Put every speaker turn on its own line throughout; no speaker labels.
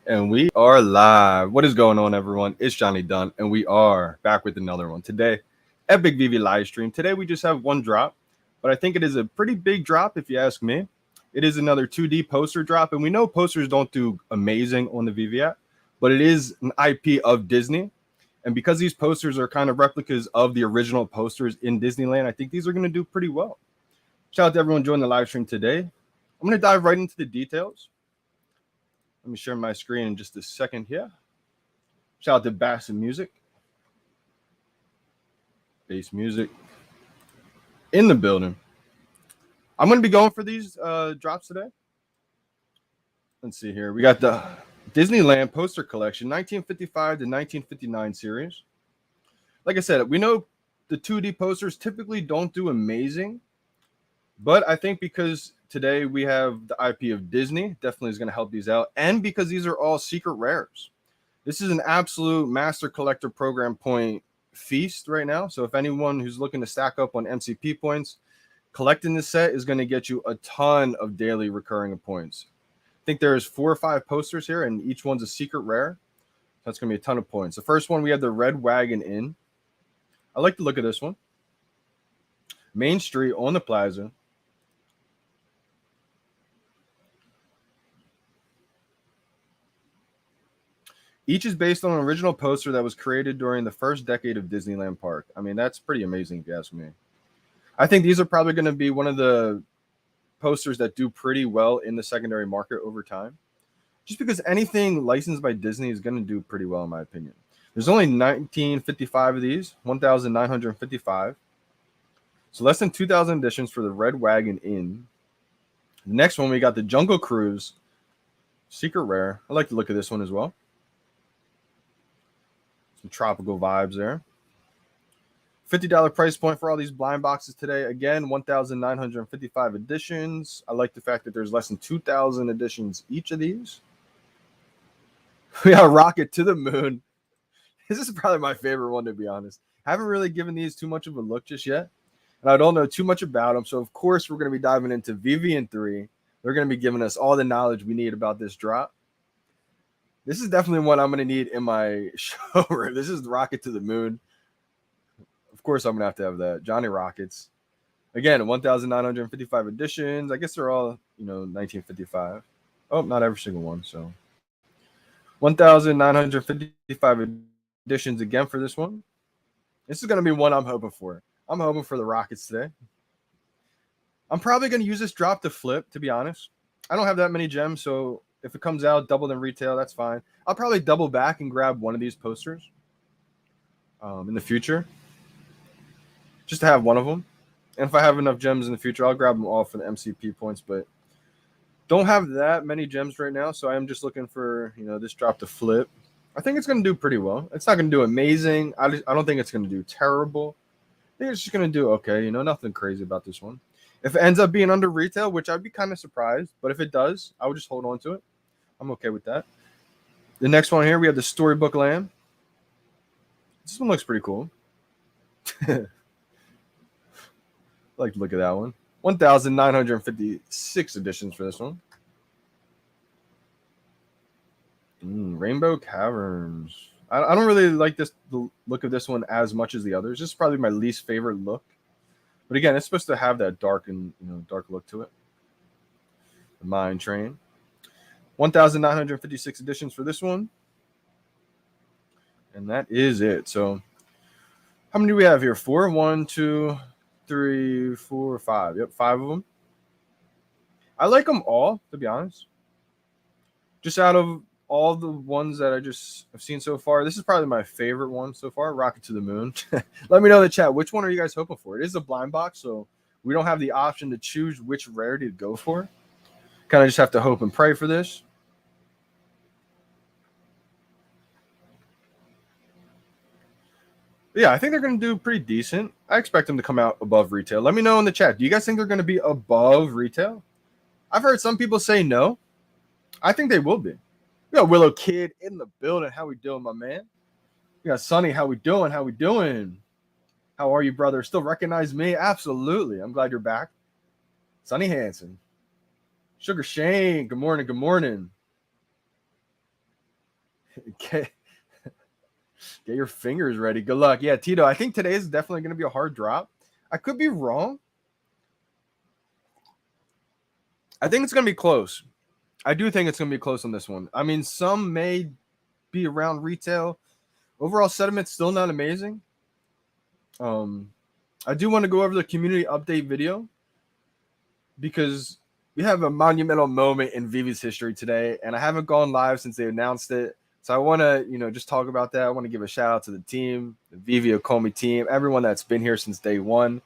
And we are live. What is going on, everyone? It's Johnny Dunn, and we are back with another one. Today, epic VeVe live stream. Today, we just have one drop, but I think it is a pretty big drop if you ask me. It is another 2D poster drop, and we know posters don't do amazing on the VeVe app, but it is an IP of Disney. And because these posters are kind of replicas of the original posters in Disneyland, I think these are going to do pretty well. Shout out to everyone joining the live stream today. I'm going to dive right into the details. Let me share my screen in just a second here. Shout out to Bass and Music. Bass Music in the building. I'm going to be going for these drops today. Let's see here. We got the Disneyland Poster Collection, 1955 to 1959 series. Like I said, we know the 2D posters typically don't do amazing, but I think because today we have the IP of Disney, definitely is going to help these out. And because these are all secret rares. This is an absolute master collector program point feast right now. So if anyone who's looking to stack up on MCP points, collecting this set is going to get you a ton of daily recurring points. I think there's 4 or 5 posters here, and each one's a secret rare. That's going to be a ton of points. The first one, we have the Red Wagon Inn. I like the look of this one. Main Street on the plaza. Each is based on an original poster that was created during the first decade of Disneyland Park. I mean, that's pretty amazing if you ask me. I think these are probably going to be one of the posters that do pretty well in the secondary market over time. Just because anything licensed by Disney is going to do pretty well, in my opinion. There's only 1955 of these, 1,955. So less than 2,000 editions for the Red Wagon Inn. The next one, we got the Jungle Cruise. Secret rare. I like the look of this one as well. Some tropical vibes there. $50 price point for all these blind boxes today. Again, 1,955 editions. I like the fact that there's less than 2,000 editions each of these. We got Rocket to the Moon. This is probably my favorite one, to be honest. I haven't really given these too much of a look just yet. And I don't know too much about them. So, of course, we're going to be diving into VeVe and 3. They're going to be giving us all the knowledge we need about this drop. This is definitely one I'm going to need in my showroom. This is Rocket to the Moon. Of course, I'm going to have that. Johnny Rockets. Again, 1,955 editions. I guess they're all, 1955. Oh, not every single one. So 1,955 editions again for this one. This is going to be one I'm hoping for. I'm hoping for the Rockets today. I'm probably going to use this drop to flip, to be honest. I don't have that many gems, so if it comes out doubled in retail, that's fine. I'll probably double back and grab one of these posters in the future, just to have one of them. And if I have enough gems in the future, I'll grab them all for the MCP points, but don't have that many gems right now, so I'm just looking for, this drop to flip. I think it's going to do pretty well. It's not going to do amazing. I don't think it's going to do terrible. I think it's just going to do okay. Nothing crazy about this one. If it ends up being under retail, which I'd be kind of surprised, but if it does, I would just hold on to it. I'm okay with that. The next one here, we have the Storybook Land. This one looks pretty cool. I like to look at that one. 1,956 editions for this one. Rainbow Caverns. I don't really like the look of this one as much as the others. This is probably my least favorite look. But again, it's supposed to have that dark look to it. The Mine Train. 1,956 editions for this one. And that is it. So how many do we have here? 4, 1, 2, 3, 4, 5. Yep, 5 of them. I like them all, to be honest. Just out of all the ones that I've seen so far, this is probably my favorite one so far, Rocket to the Moon. Let me know in the chat, which one are you guys hoping for? It is a blind box, so we don't have the option to choose which rarity to go for. Kind of just have to hope and pray for this. Yeah, I think they're going to do pretty decent. I expect them to come out above retail. Let me know in the chat. Do you guys think they're going to be above retail? I've heard some people say no. I think they will be. We got Willow Kid in the building. How we doing, my man? We got Sonny. How we doing? How we doing? How are you, brother? Still recognize me? Absolutely. I'm glad you're back. Sonny Hanson. Sugar Shane. Good morning. Good morning. Get your fingers ready. Good luck. Yeah, Tito, I think today is definitely going to be a hard drop. I could be wrong. I think it's going to be close. I do think it's going to be close on this one. I mean, some may be around retail. Overall sentiment's still not amazing. I do want to go over the community update video because we have a monumental moment in VeVe's history today, and I haven't gone live since they announced it. So I want to, just talk about that. I want to give a shout out to the team, the VeVe Ecomi team, everyone that's been here since day one.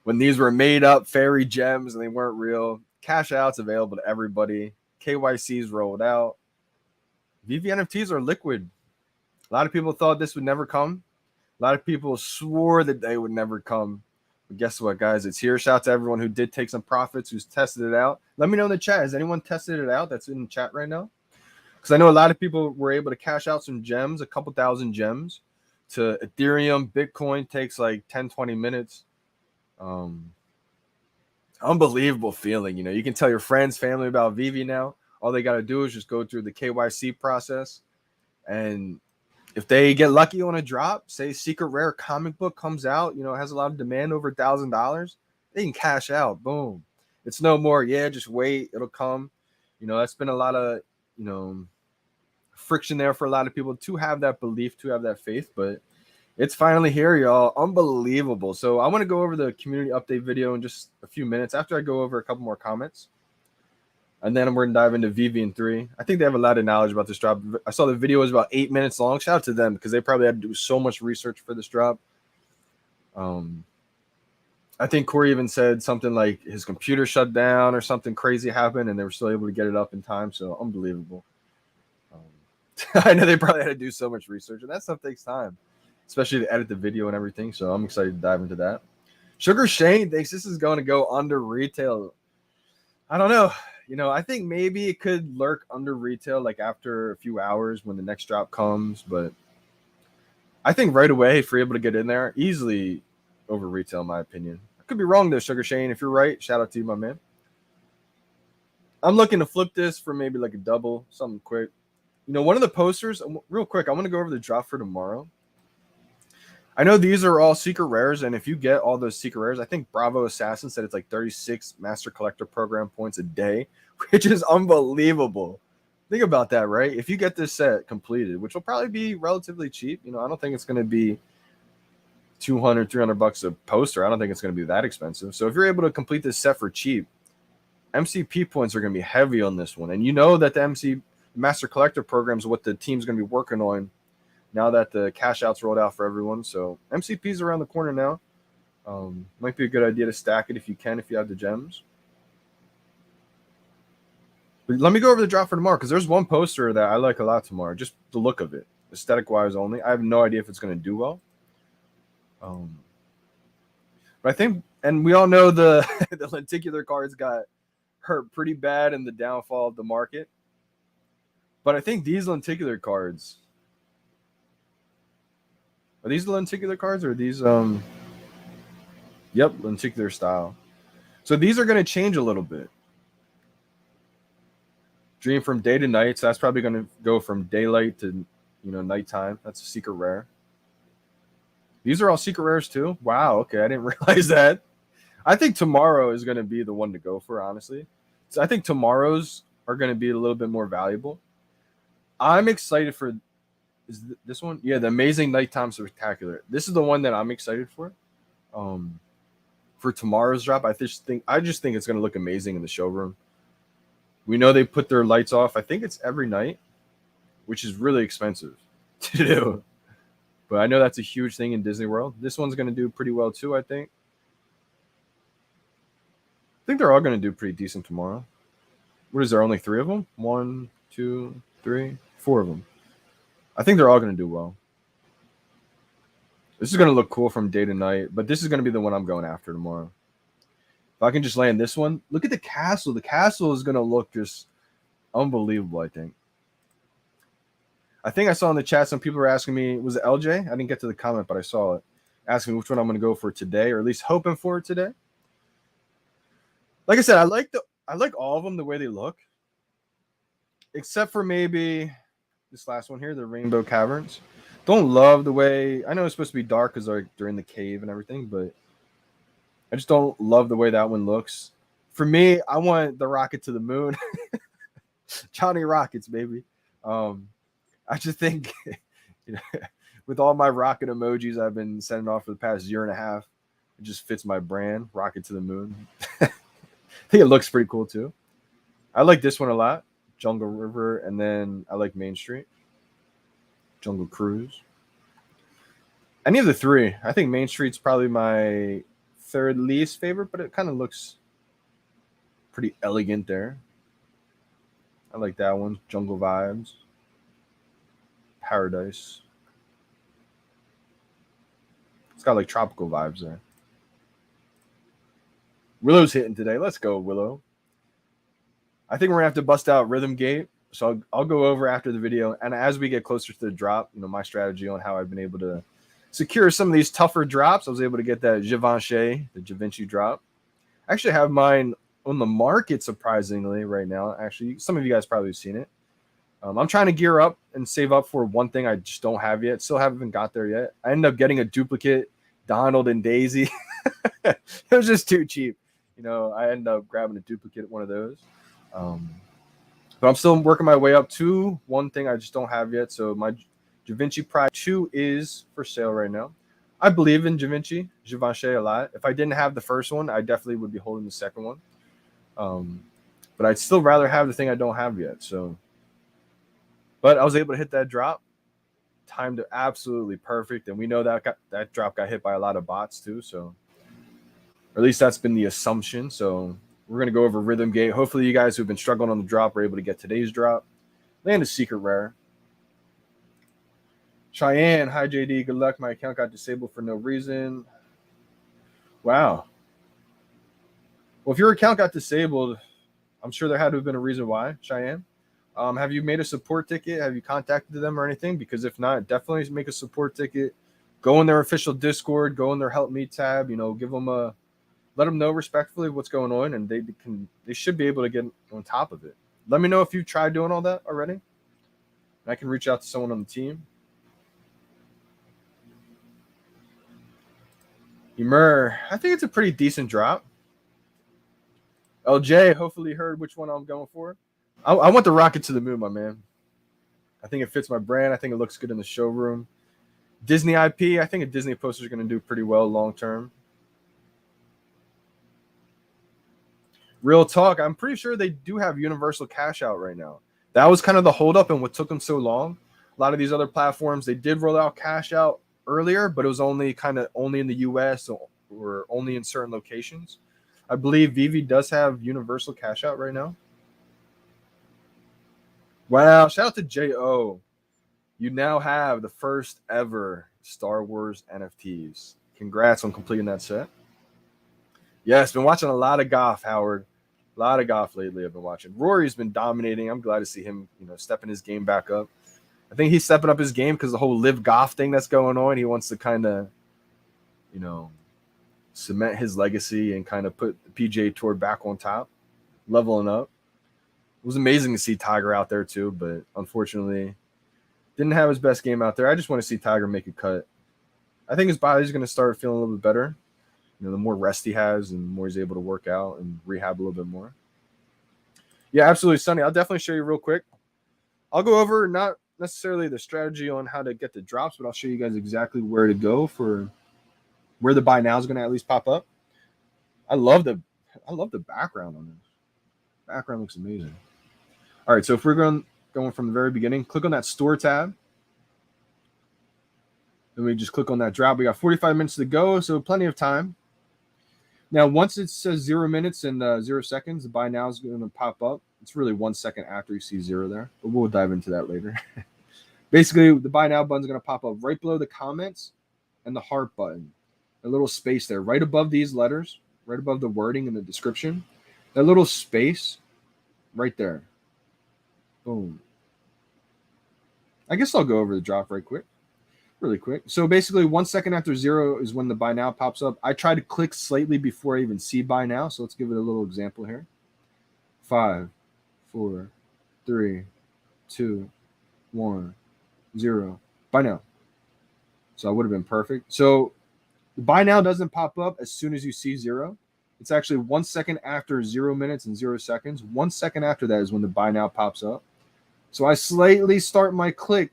When these were made up fairy gems and they weren't real, cash outs available to everybody. KYCs rolled out. VeVe NFTs are liquid. A lot of people thought this would never come. A lot of people swore that they would never come. But guess what, guys? It's here. Shout out to everyone who did take some profits, who's tested it out. Let me know in the chat. Has anyone tested it out that's in the chat right now? Because I know a lot of people were able to cash out some gems, a couple thousand gems to Ethereum. Bitcoin takes like 10, 20 minutes. Unbelievable feeling. You can tell your friends, family about VeVe now. All they got to do is just go through the KYC process. And if they get lucky on a drop, say Secret Rare comic book comes out, has a lot of demand over $1,000, they can cash out. Boom. It's no more, just wait, it'll come. That's been a lot of, friction there for a lot of people to have that belief, to have that faith, but it's finally here, y'all. Unbelievable. So I want to go over the community update video in just a few minutes after I go over a couple more comments. And then we're going to dive into VeVe in 3. I think they have a lot of knowledge about this drop. I saw the video was about 8 minutes long. Shout out to them because they probably had to do so much research for this drop. I think Corey even said something like his computer shut down or something crazy happened and they were still able to get it up in time. So unbelievable. I know they probably had to do so much research, and that stuff takes time, especially to edit the video and everything. So I'm excited to dive into that. Sugar Shane thinks this is going to go under retail. I don't know. I think maybe it could lurk under retail like after a few hours when the next drop comes. But I think right away, if you're able to get in there, easily over retail, in my opinion. I could be wrong there, Sugar Shane. If you're right, shout out to you, my man. I'm looking to flip this for maybe like a double, something quick. One of the posters, real quick, I want to go over the drop for tomorrow. I know these are all secret rares, and if you get all those secret rares, I think Bravo Assassin said it's like 36 Master Collector Program points a day, which is unbelievable. Think about that, right? If you get this set completed, which will probably be relatively cheap, I don't think it's going to be $200, $300 a poster. I don't think it's going to be that expensive. So if you're able to complete this set for cheap, MCP points are going to be heavy on this one. And you know that the Master Collector Program is what the team's going to be working on now that the cash outs rolled out for everyone. So MCP's around the corner now. Might be a good idea to stack it if you can, if you have the gems. But let me go over the drop for tomorrow because there's one poster that I like a lot tomorrow. Just the look of it, aesthetic wise only. I have no idea if it's going to do well. But I think, and we all know the the lenticular cards got hurt pretty bad in the downfall of the market. But I think these lenticular cards, are these the lenticular cards or are these yep, lenticular style. So these are going to change a little bit. Dream from day to night, so that's probably going to go from daylight to nighttime. That's a secret rare. These are all secret rares too. Wow, okay, I didn't realize that. I think tomorrow is going to be the one to go for, honestly. So I think tomorrow's are going to be a little bit more valuable. I'm excited for this one. Yeah, the Amazing Nighttime Spectacular. This is the one that I'm excited for. For tomorrow's drop, I just think it's going to look amazing in the showroom. We know they put their lights off. I think it's every night, which is really expensive to do. But I know that's a huge thing in Disney World. This one's going to do pretty well too, I think. I think they're all going to do pretty decent tomorrow. What is there, only 3 of them? 1, 2, 3, 4 of them. I think they're all going to do well. This is going to look cool from day to night, but this is going to be the one I'm going after tomorrow. If I can just land this one, look at the castle. The castle is going to look just unbelievable, I think. I think I saw in the chat some people were asking me, was it LJ? I didn't get to the comment, but I saw it. Asking me which one I'm going to go for today, or at least hoping for it today. Like I said, I like all of them the way they look, except for maybe this last one here, the Rainbow Caverns. Don't love the way, I know it's supposed to be dark because they're in the cave and everything, but I just don't love the way that one looks. For me, I want the rocket to the moon. Johnny Rockets, baby. I just think, you know, with all my rocket emojis I've been sending off for the past year and a half, it just fits my brand, rocket to the moon. I think it looks pretty cool too. I like this one a lot, Jungle River, and then I like Main Street, Jungle Cruise. Any of the three. I think Main Street's probably my third least favorite, but it kind of looks pretty elegant there. I like that one, Jungle Vibes, Paradise. It's got like tropical vibes there. Willow's hitting today. Let's go, Willow. I think we're gonna have to bust out Rhythm Gate. So I'll go over after the video. And as we get closer to the drop, you know, my strategy on how I've been able to secure some of these tougher drops. I was able to get that Givenchy, the Givenchy drop. I actually have mine on the market, surprisingly, right now. Actually, some of you guys probably have seen it. I'm trying to gear up and save up for one thing I just don't have yet. Still haven't got there yet. I ended up getting a duplicate Donald and Daisy. It was just too cheap. You know, I ended up grabbing a duplicate one of those. But I'm still working my way up to one thing I just don't have yet. So my Givenchy Pride 2 is for sale right now. I believe in Givenchy a lot. If I didn't have the first one, I definitely would be holding the second one. But I'd still rather have the thing I don't have yet. So, but I was able to hit that drop. Timed it absolutely perfect. And we know that drop got hit by a lot of bots too. So, or at least that's been the assumption. So we're going to go over Rhythm Gate. Hopefully you guys who've been struggling on the drop are able to get today's drop. Land is secret rare. Cheyenne, hi JD, good luck. My account got disabled for no reason. Wow. Well, if your account got disabled, I'm sure there had to have been a reason why, Cheyenne. Have you made a support ticket? Have you contacted them or anything? Because if not, definitely make a support ticket. Go in their official Discord, go in their help me tab, you know, give them a, let them know respectfully what's going on, and they should be able to get on top of it. Let me know if you've tried doing all that already. And I can reach out to someone on the team. Emer, I think it's a pretty decent drop. LJ, hopefully you heard which one I'm going for. I want the rocket to the moon, my man. I think it fits my brand. I think it looks good in the showroom. Disney IP, I think a Disney poster is going to do pretty well long term. Real talk, I'm pretty sure they do have universal cash out right now. That was kind of the holdup and what took them so long. A lot of these other platforms, they did roll out cash out earlier, but it was only in the US or only in certain locations. I believe VeVe does have universal cash out right now. Wow, shout out to J.O. You now have the first ever Star Wars NFTs. Congrats on completing that set. Yes, been watching a lot of golf, Howard. A lot of golf lately I've been watching. Rory's been dominating. I'm glad to see him, you know, stepping his game back up. I think he's stepping up his game because the whole live golf thing that's going on. He wants to kind of, you know, cement his legacy and kind of put the PGA Tour back on top, leveling up. It was amazing to see Tiger out there too, but unfortunately didn't have his best game out there. I just want to see Tiger make a cut. I think his body's going to start feeling a little bit better. You know, the more rest he has and the more he's able to work out and rehab a little bit more. Yeah, absolutely, Sonny. I'll definitely show you real quick. I'll go over not necessarily the strategy on how to get the drops, but I'll show you guys exactly where to go for where the buy now is going to at least pop up. I love the background on this. Background looks amazing. All right, so if we're going from the very beginning, click on that store tab. Then we just click on that drop. We got 45 minutes to go, so plenty of time. Now, once it says 0 minutes and 0 seconds, the buy now is going to pop up. It's really 1 second after you see 0 there, but we'll dive into that later. Basically, the buy now button is going to pop up right below the comments and the heart button. A little space there, right above these letters, right above the wording in the description. That little space right there. Boom. I guess I'll go over the drop right quick. Really quick. So basically 1 second after 0 is when the buy now pops up. I try to click slightly before I even see buy now. So let's give it a little example here. 5, 4, 3, 2, 1, 0. Buy now. So that would have been perfect. So the buy now doesn't pop up as soon as you see 0. It's actually 1 second after 0 minutes and 0 seconds. 1 second after that is when the buy now pops up. So I slightly start my click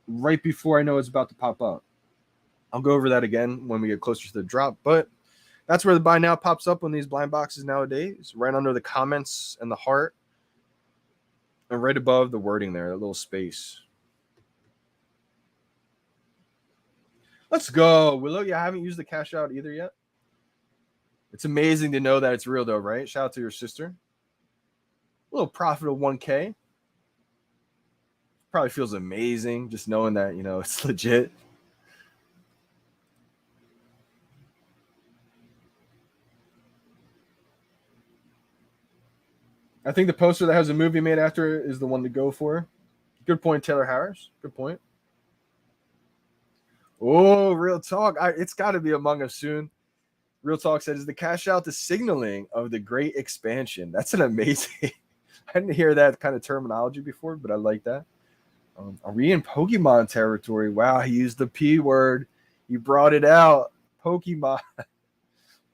right before I know it's about to pop up. I'll go over that again when we get closer to the drop, but that's where the buy now pops up on these blind boxes nowadays, right under the comments and the heart, and right above the wording there, that little space. Let's go, Willow. Yeah, I haven't used the cash out either yet. It's amazing to know that it's real, though, right? Shout out to your sister. A little profit of 1K. Probably feels amazing just knowing that, you know, it's legit. I think the poster that has a movie made after it is the one to go for. Good point, Taylor Harris. Good point. Oh, real talk. It's got to be Among Us soon. Real talk said, is the cash out the signaling of the great expansion? That's an amazing. I didn't hear that kind of terminology before, but I like that. Are we in Pokemon territory? Wow, he used the P word. He brought it out. Pokemon. You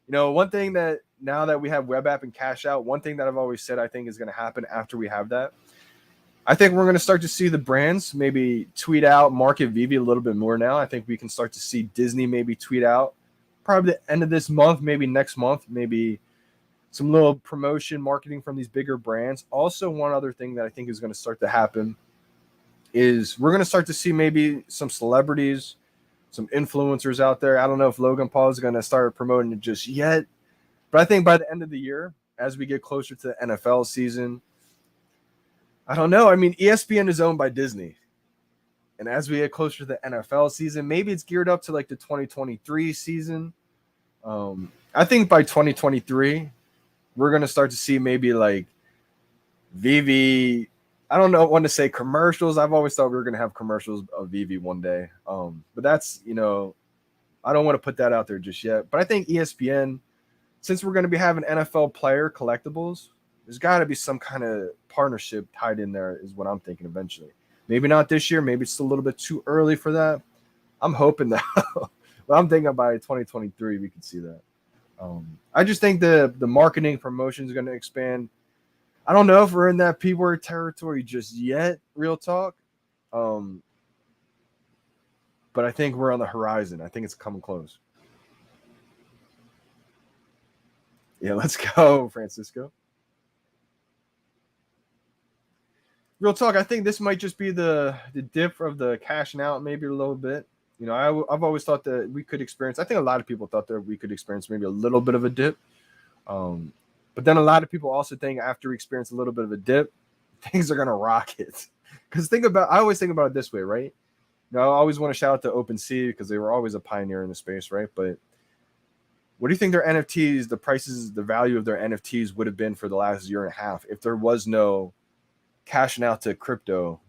know, one thing that now that we have web app and cash out, one thing that I've always said I think is going to happen after we have that, I think we're going to start to see the brands maybe tweet out, market VeVe a little bit more now. I think we can start to see Disney maybe tweet out probably the end of this month, maybe next month, maybe some little promotion marketing from these bigger brands. Also, one other thing that I think is going to start to happen is we're going to start to see maybe some celebrities, some influencers out there. I don't know if Logan Paul is going to start promoting it just yet, but I think by the end of the year, as we get closer to the NFL season, I don't know. I mean, ESPN is owned by Disney. And as we get closer to the NFL season, maybe it's geared up to like the 2023 season. I think by 2023, we're going to start to see maybe like VeVe. I don't know when to say commercials. I've always thought we were going to have commercials of VeVe one day. But that's, you know, I don't want to put that out there just yet. But I think ESPN, since we're going to be having NFL player collectibles, there's got to be some kind of partnership tied in there is what I'm thinking eventually. Maybe not this year. Maybe it's a little bit too early for that. I'm hoping that. But I'm thinking by 2023 we could see that. I just think the marketing promotion is going to expand. I don't know if we're in that P-word territory just yet, real talk. But I think we're on the horizon. I think it's coming close. Yeah, let's go, Francisco. Real talk, I think this might just be the dip of the cashing out maybe a little bit. You know, I've always thought that we could experience, I think a lot of people thought that we could experience maybe a little bit of a dip. But then a lot of people also think after we experience a little bit of a dip, things are going to rocket. Because I always think about it this way, right? You know, I always want to shout out to OpenSea because they were always a pioneer in the space, right? But what do you think their NFTs, the prices, the value of their NFTs would have been for the last year and a half if there was no cashing out to crypto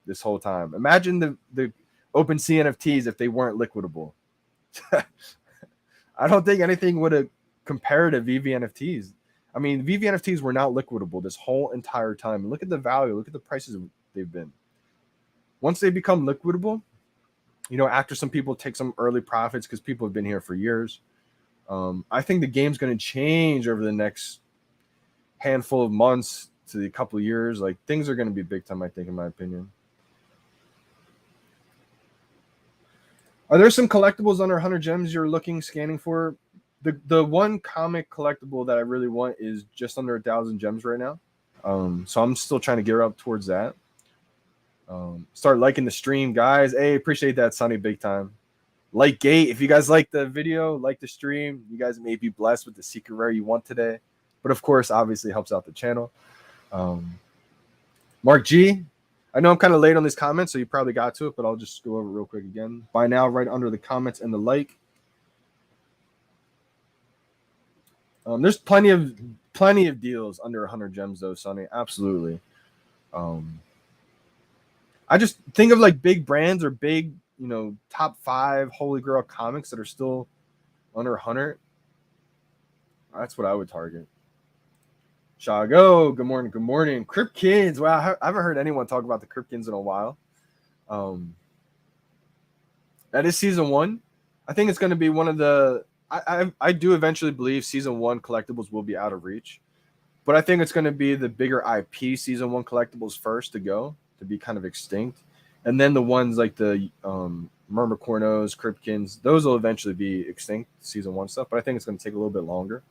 this whole time? Imagine the OpenSea NFTs if they weren't liquidable. I don't think anything would have compared to VeVe NFTs. I mean, VeVe NFTs were not liquidable this whole entire time. And look at the value. Look at the prices they've been. Once they become liquidable, you know, after some people take some early profits because people have been here for years, I think the game's going to change over the next handful of months to a couple of years. Like, things are going to be big time, I think, in my opinion. Are there some collectibles under 100 gems you're scanning for? The one comic collectible that I really want is just under 1,000 gems right now. So I'm still trying to gear up towards that. Start liking the stream, guys. Hey, appreciate that, Sonny, big time. Like Gate, if you guys like the video, like the stream, you guys may be blessed with the secret rare you want today. But of course, obviously helps out the channel. Mark G, I know I'm kind of late on these comments, so you probably got to it, but I'll just go over it real quick again. By now, right under the comments and the like. There's plenty of deals under 100 gems, though, Sonny. Absolutely. I just think of like big brands or big, you know, top 5 Holy Grail comics that are still under 100. That's what I would target. Shago, good morning, good morning. Crypt Kids. Wow, I haven't heard anyone talk about the Crypt Kids in a while. That is season 1. I think it's going to be one of the. I do eventually believe season 1 collectibles will be out of reach, but I think it's going to be the bigger IP season 1 collectibles first to go, to be kind of extinct, and then the ones like the Myrmicornos, Cryptkins, those will eventually be extinct season 1 stuff. But I think it's going to take a little bit longer,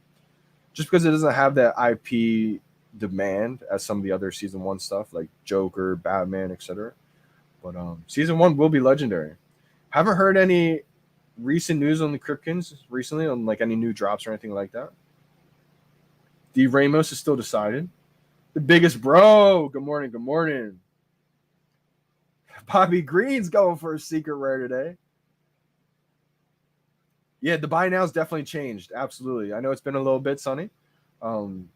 just because it doesn't have that IP demand as some of the other season 1 stuff like Joker, Batman, etc. But season 1 will be legendary. Haven't heard any recent news on the Cryptkins recently, on like any new drops or anything like that. The Ramos is still decided. The biggest bro. Good morning. Good morning. Bobby Green's going for a secret rare today. Yeah, the buy now's definitely changed. Absolutely. I know it's been a little bit, Sonny. And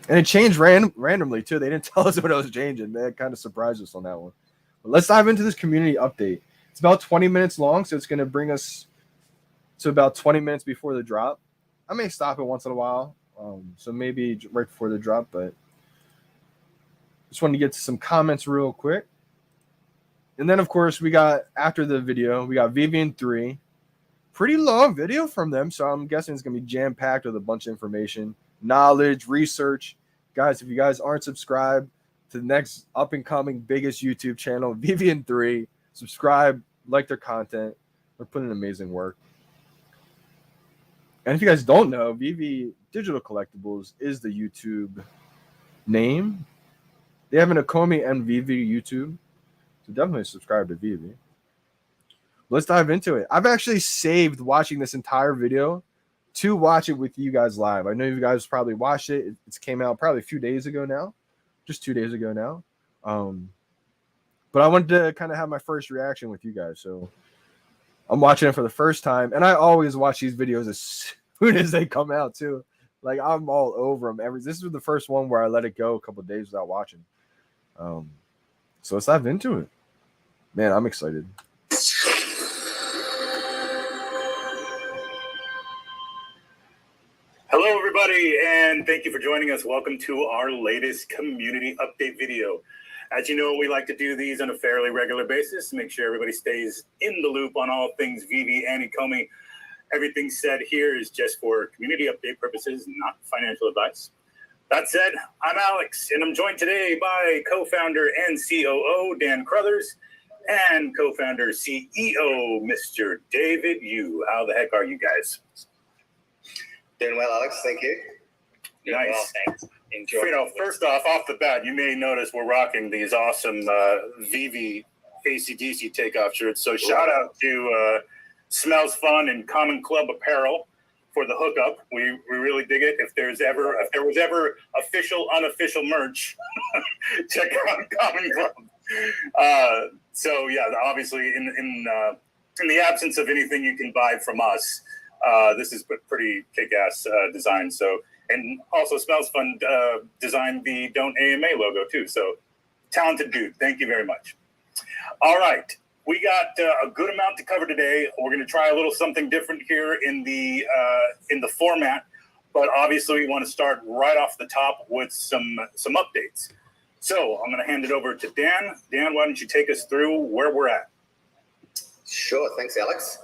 it changed randomly too. They didn't tell us what it was changing. That kind of surprised us on that one. But let's dive into this community update. It's about 20 minutes long, so it's going to bring us to about 20 minutes before the drop. I may stop it once in a while, so maybe right before the drop, but just wanted to get to some comments real quick. And then, of course, we got, after the video, we got VeVe 3. Pretty long video from them, so I'm guessing it's going to be jam-packed with a bunch of information, knowledge, research. Guys, if you guys aren't subscribed to the next up-and-coming biggest YouTube channel, VeVe 3, subscribe, like their content. They're putting in amazing work. And if you guys don't know, VeVe Digital Collectibles is the YouTube name. They have an Ecomi and VeVe YouTube, so definitely subscribe to VeVe. Let's dive into it. I've actually saved watching this entire video to watch it with you guys live. I know you guys probably watched it. It came out probably a few days ago now, just 2 days ago now. But I wanted to kind of have my first reaction with you guys, so I'm watching it for the first time, and I always watch these videos as soon as they come out too. Like, I'm all over them. This was the first one where I let it go a couple of days without watching. So let's dive into it. Man, I'm excited.
Hello, everybody, and thank you for joining us. Welcome to our latest community update video. As you know, we like to do these on a fairly regular basis to make sure everybody stays in the loop on all things VeVe and Ecomi. Everything said here is just for community update purposes, not financial advice. That said, I'm Alex, and I'm joined today by co-founder and COO Dan Crothers and co-founder CEO Mr. David Yu. How the heck are you guys?
Doing well, Alex. Thank you.
Doing nice.
Well, thanks.
Enjoy. First off the bat, you may notice we're rocking these awesome VeVe AC/DC takeoff shirts. So shout out to Smells Fun and Common Club Apparel for the hookup. We really dig it. If there was ever official, unofficial merch, check out Common Club. So yeah, obviously in the absence of anything you can buy from us, this is pretty kick-ass design. So, and also Smells Fun designed the Don't AMA logo too. So talented dude. Thank you very much. All right. We got a good amount to cover today. We're going to try a little something different here in the format, but obviously we want to start right off the top with some updates. So I'm going to hand it over to Dan. Dan, why don't you take us through where we're at?
Sure. Thanks, Alex.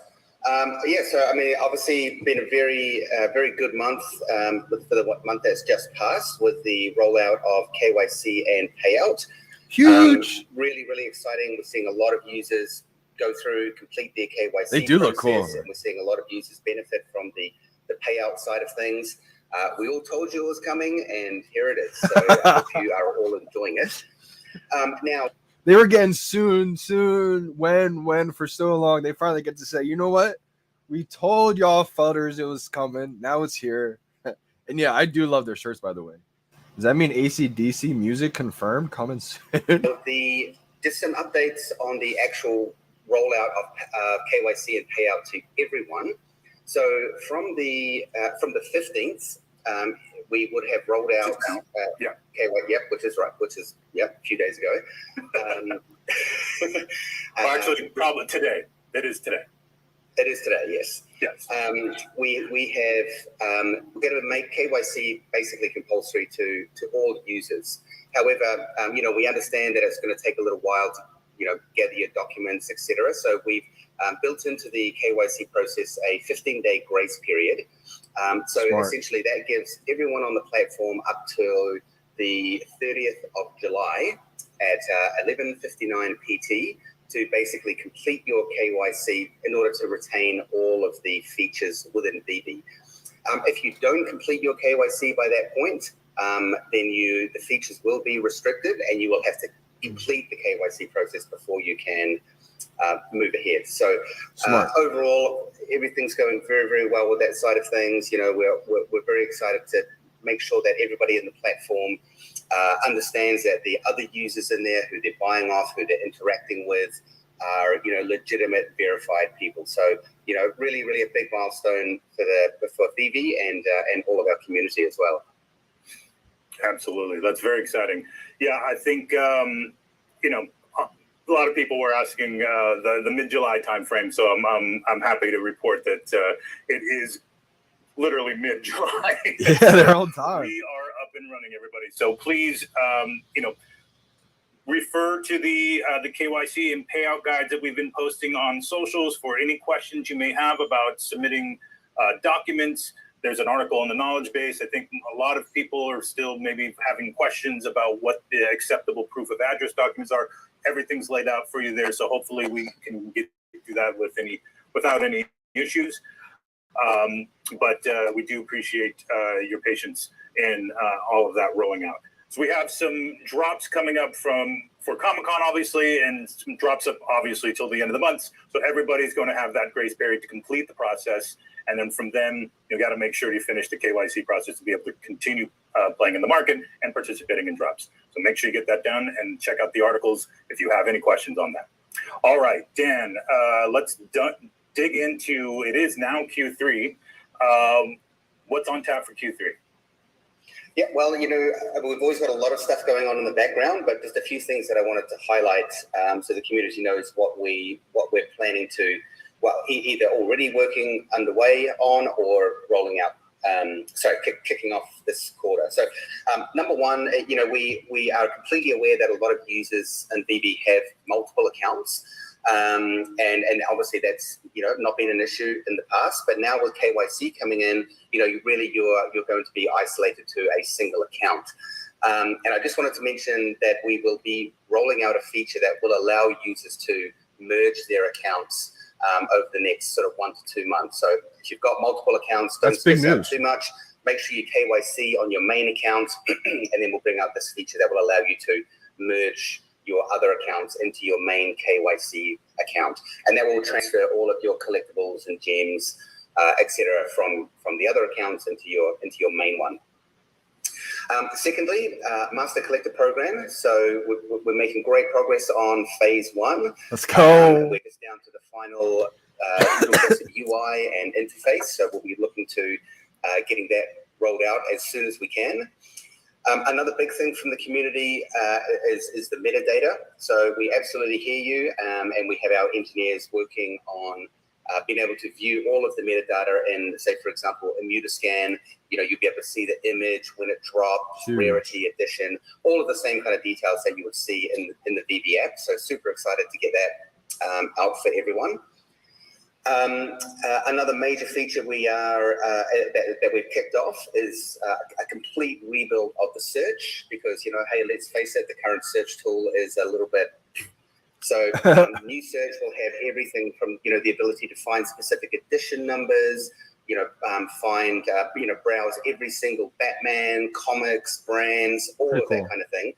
So I mean, obviously, been a very good month for the month that's just passed with the rollout of KYC and payout.
Huge.
Really, really exciting. We're seeing a lot of users go through, complete their KYC.
They do look cool.
And we're seeing a lot of users benefit from the payout side of things. We all told you it was coming, and here it is. So I hope you are all enjoying it. Now,
they were getting soon, when for so long. They finally get to say, you know what? We told y'all fudders it was coming. Now it's here. And yeah, I do love their shirts, by the way. Does that mean AC/DC music confirmed coming soon?
Just some updates on the actual rollout of KYC and payout to everyone. So from the 15th, we would have rolled out KYC, which is a few days ago.
Actually, probably today. It is today.
It is today, yes.
Yes.
We have we're going to make KYC basically compulsory to all users. However, we understand that it's going to take a little while gather your documents, etc. So we've built into the KYC process a 15-day grace period. So
Smart.
essentially that gives everyone on the platform up till the 30th of July at 11:59 PT to basically complete your KYC in order to retain all of the features within VeVe. If you don't complete your KYC by that point, then the features will be restricted and you will have to complete the KYC process before you can move ahead. So overall, everything's going very, very well with that side of things. We're very excited to make sure that everybody in the platform understands that the other users in there who they're buying off, who they're interacting with, are legitimate, verified people. So really, really a big milestone for VeVe and all of our community as well.
Absolutely, that's very exciting. Yeah, I think a lot of people were asking the mid-July timeframe, so I'm happy to report that it is literally mid-July.
Yeah, they're on time.
We are up and running, everybody. So please, refer to the KYC and payout guides that we've been posting on socials for any questions you may have about submitting documents. There's an article in the knowledge base. I think a lot of people are still maybe having questions about what the acceptable proof of address documents are. Everything's laid out for you there, so hopefully we can get through that without any issues. But we do appreciate your patience in all of that rolling out. So we have some drops coming up for Comic-Con, obviously, and some drops up, obviously, till the end of the month. So everybody's going to have that grace period to complete the process. And then from then, you got to make sure you finish the KYC process to be able to continue playing in the market and participating in drops. So make sure you get that done and check out the articles if you have any questions on that. All right, Dan, let's dig into, it is now Q3. What's on tap for Q3?
Yeah, well, we've always got a lot of stuff going on in the background, but just a few things that I wanted to highlight so the community knows what we're planning to, either already working underway on or rolling out. Kicking off this quarter. So, number one, we are completely aware that a lot of users in VeVe have multiple accounts. And obviously that's not been an issue in the past, but now with KYC coming in, you're going to be isolated to a single account. And I just wanted to mention that we will be rolling out a feature that will allow users to merge their accounts over the next sort of 1 to 2 months. So if you've got multiple accounts, don't stress out too much. Make sure you KYC on your main account, and then we'll bring out this feature that will allow you to merge your other accounts into your main KYC account, and that will transfer all of your collectibles and gems, etc., from the other accounts into your main one. Secondly, Master Collector Program. So we're making great progress on phase 1.
Let's go.
We're just down to the final UI and interface. So we'll be looking to getting that rolled out as soon as we can. Another big thing from the community is the metadata. So we absolutely hear you, and we have our engineers working on being able to view all of the metadata in, say, for example, a Mutascan. You'll be able to see the image, when it dropped, rarity, edition, all of the same kind of details that you would see in the VeVe app. So super excited to get that out for everyone. Another major feature that we've kicked off is a complete rebuild of the search, because hey, let's face it, the current search tool is a little bit. So new search will have everything from the ability to find specific edition numbers, browse every single Batman, comics, brands, all of that kind of thing.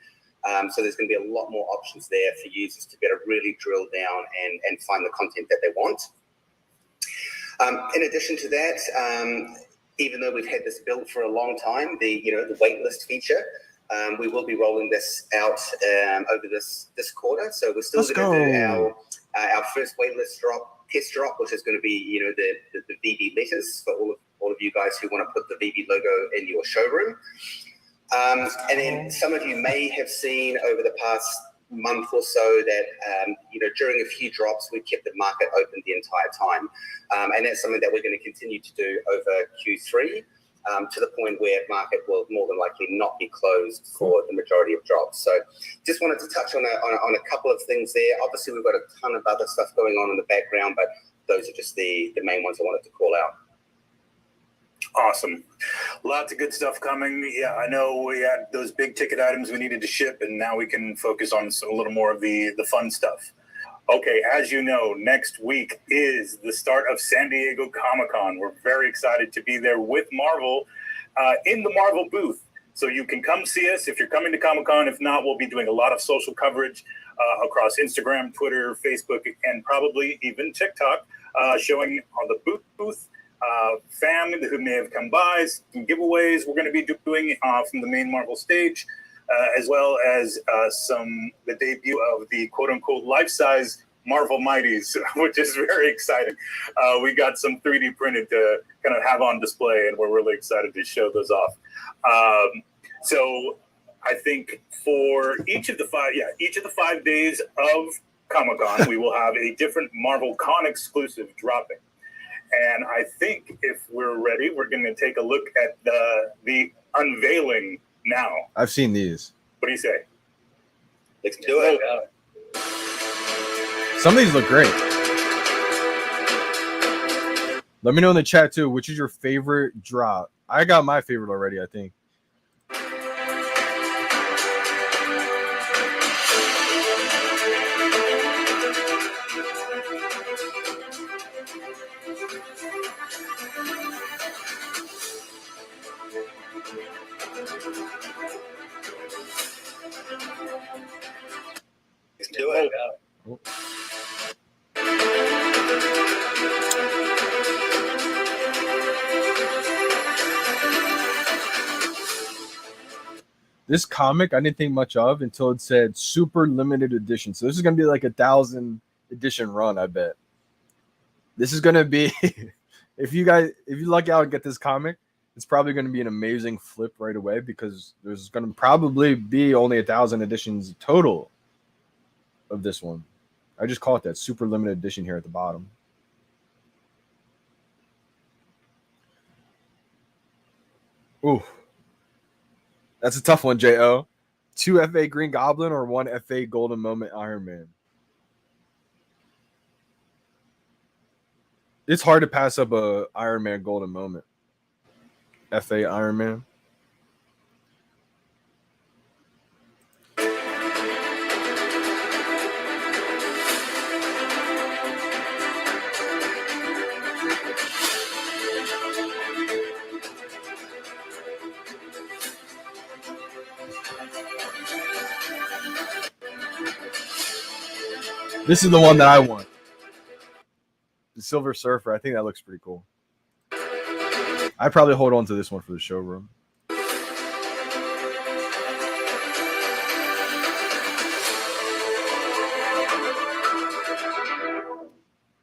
So there's going to be a lot more options there for users to be able to really drill down and find the content that they want. In addition to that, even though we've had this built for a long time, the waitlist feature, we will be rolling this out over this quarter. So we're still going to do our first waitlist test drop, which is going to be the VeVe letters for all of you guys who want to put the VeVe logo in your showroom. And then some of you may have seen over the past month or so that during a few drops we kept the market open the entire time, and that's something that we're going to continue to do over Q3. to the point where market will more than likely not be closed for the majority of drops. So just wanted to touch on a couple of things there. Obviously, we've got a ton of other stuff going on in the background, but those are just the main ones I wanted to call out.
Awesome. Lots of good stuff coming. Yeah, I know we had those big ticket items we needed to ship, and now we can focus on a little more of the fun stuff. Okay, as you know, next week is the start of San Diego Comic-Con. We're very excited to be there with Marvel in the Marvel booth. So you can come see us if you're coming to Comic-Con. If not, we'll be doing a lot of social coverage across Instagram, Twitter, Facebook, and probably even TikTok, showing on the booth. Family who may have come by, some giveaways we're going to be doing from the main Marvel stage, as well as the debut of the quote-unquote life-size Marvel Mighties, which is very exciting. We got some 3D printed to kind of have on display, and we're really excited to show those off. So I think for each of the 5 days of Comic-Con, we will have a different Marvel Con exclusive dropping. And I think if we're ready, we're going to take a look at the unveiling now.
I've seen these.
What do you say?
Let's do it.
Some of these look great. Let me know in the chat too, which is your favorite drop. I got my favorite already, I think.
Let's do it.
This comic I didn't think much of until it said super limited edition. So this is gonna be like 1,000 edition run, I bet. This is gonna be if you luck out and get this comic, it's probably gonna be an amazing flip right away because there's gonna probably be only 1,000 editions total of this one. I just call it that super limited edition here at the bottom. Ooh. That's a tough one, J.O. 2 FA Green Goblin or 1 FA Golden Moment Iron Man? It's hard to pass up a Iron Man Golden Moment. FA Iron Man. This is the one that I want. The Silver Surfer. I think that looks pretty cool. I'd probably hold on to this one for the showroom.
All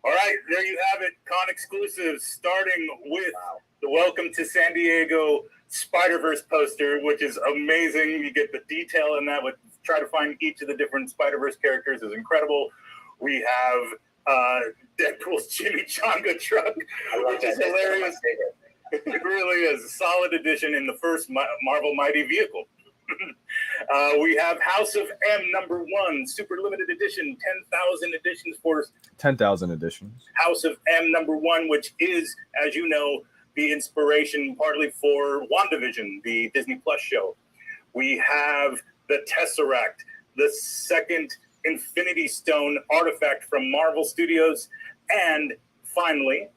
right, there you have it. Con exclusives, starting with the Welcome to San Diego Spider-Verse poster, which is amazing. You get the detail in that. Try to find each of the different Spider-Verse characters is incredible. We have Deadpool's Chimichanga truck, which is hilarious. It really is a solid addition in the first Marvel Mighty vehicle. We have House of M #1, super limited edition, 10,000 editions for
10,000 editions.
House of M #1, which is, as you know, the inspiration partly for WandaVision, the Disney Plus show. We have the Tesseract, the second Infinity Stone artifact from Marvel Studios, and finally,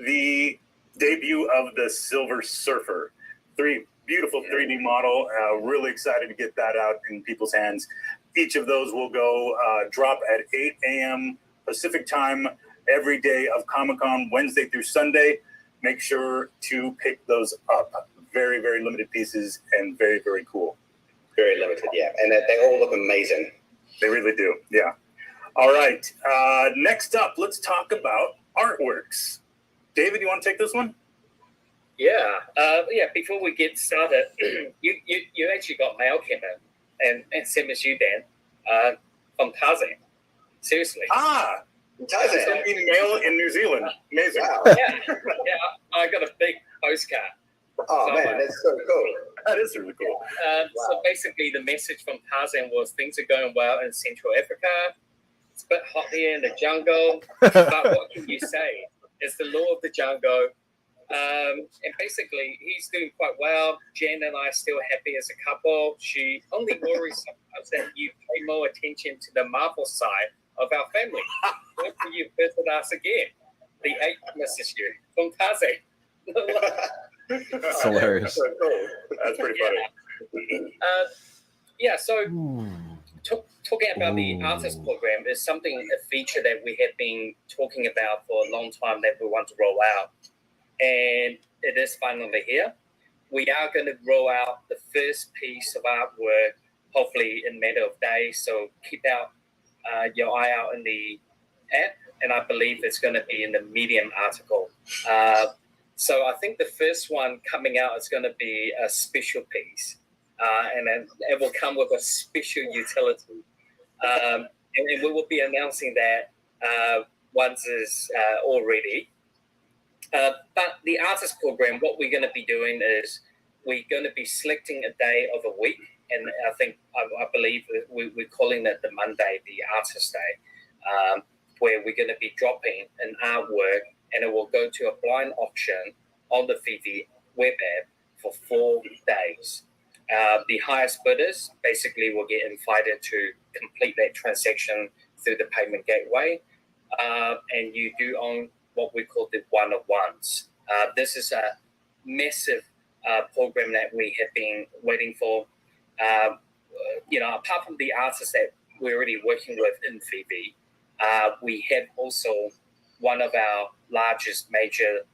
the debut of the Silver Surfer. Beautiful 3D model. Really excited to get that out in people's hands. Each of those will go drop at 8 a.m. Pacific time every day of Comic-Con, Wednesday through Sunday. Make sure to pick those up. Very, very limited pieces and very, very cool.
Very limited, yeah. And they all look amazing.
They really do, yeah. All right. Next up, let's talk about artworks. David, you want to take this one?
Yeah. Before we get started, you actually got mail came in, and same as you, Dan, from Tarzan. Seriously.
Tarzan.
Sent me mail in New Zealand. Amazing.
Wow.
Yeah. I got a big postcard
Oh man, that's so cool.
That is really cool.
So basically, the message from Tarzan was things are going well in Central Africa. It's a bit hot here in the jungle, but what can you say? It's the law of the jungle. And basically, he's doing quite well. Jen and I are still happy as a couple. She only worries sometimes that you pay more attention to the Marvel side of our family. When will you visit us again? The 8th misses you from Tarzan.
It's hilarious.
So cool. That's pretty funny.
So talking about the artist program is a feature that we have been talking about for a long time that we want to roll out. And it is finally here. We are going to roll out the first piece of artwork, hopefully in a matter of days. So keep your eye out in the app. And I believe it's going to be in the Medium article. So I think the first one coming out is going to be a special piece. And then it will come with a special utility. And we will be announcing that once it's all ready. But the artist program, what we're going to be doing is we're going to be selecting a day of a week. And I believe we're calling it the Monday, the Artist Day, where we're going to be dropping an artwork and it will go to a blind auction on the VeVe web app for 4 days. The highest bidders basically will get invited to complete that transaction through the payment gateway. And you do own what we call the one-of-ones. This is a massive program that we have been waiting for. Apart from the artists that we're already working with in VeVe, we have also one of our largest major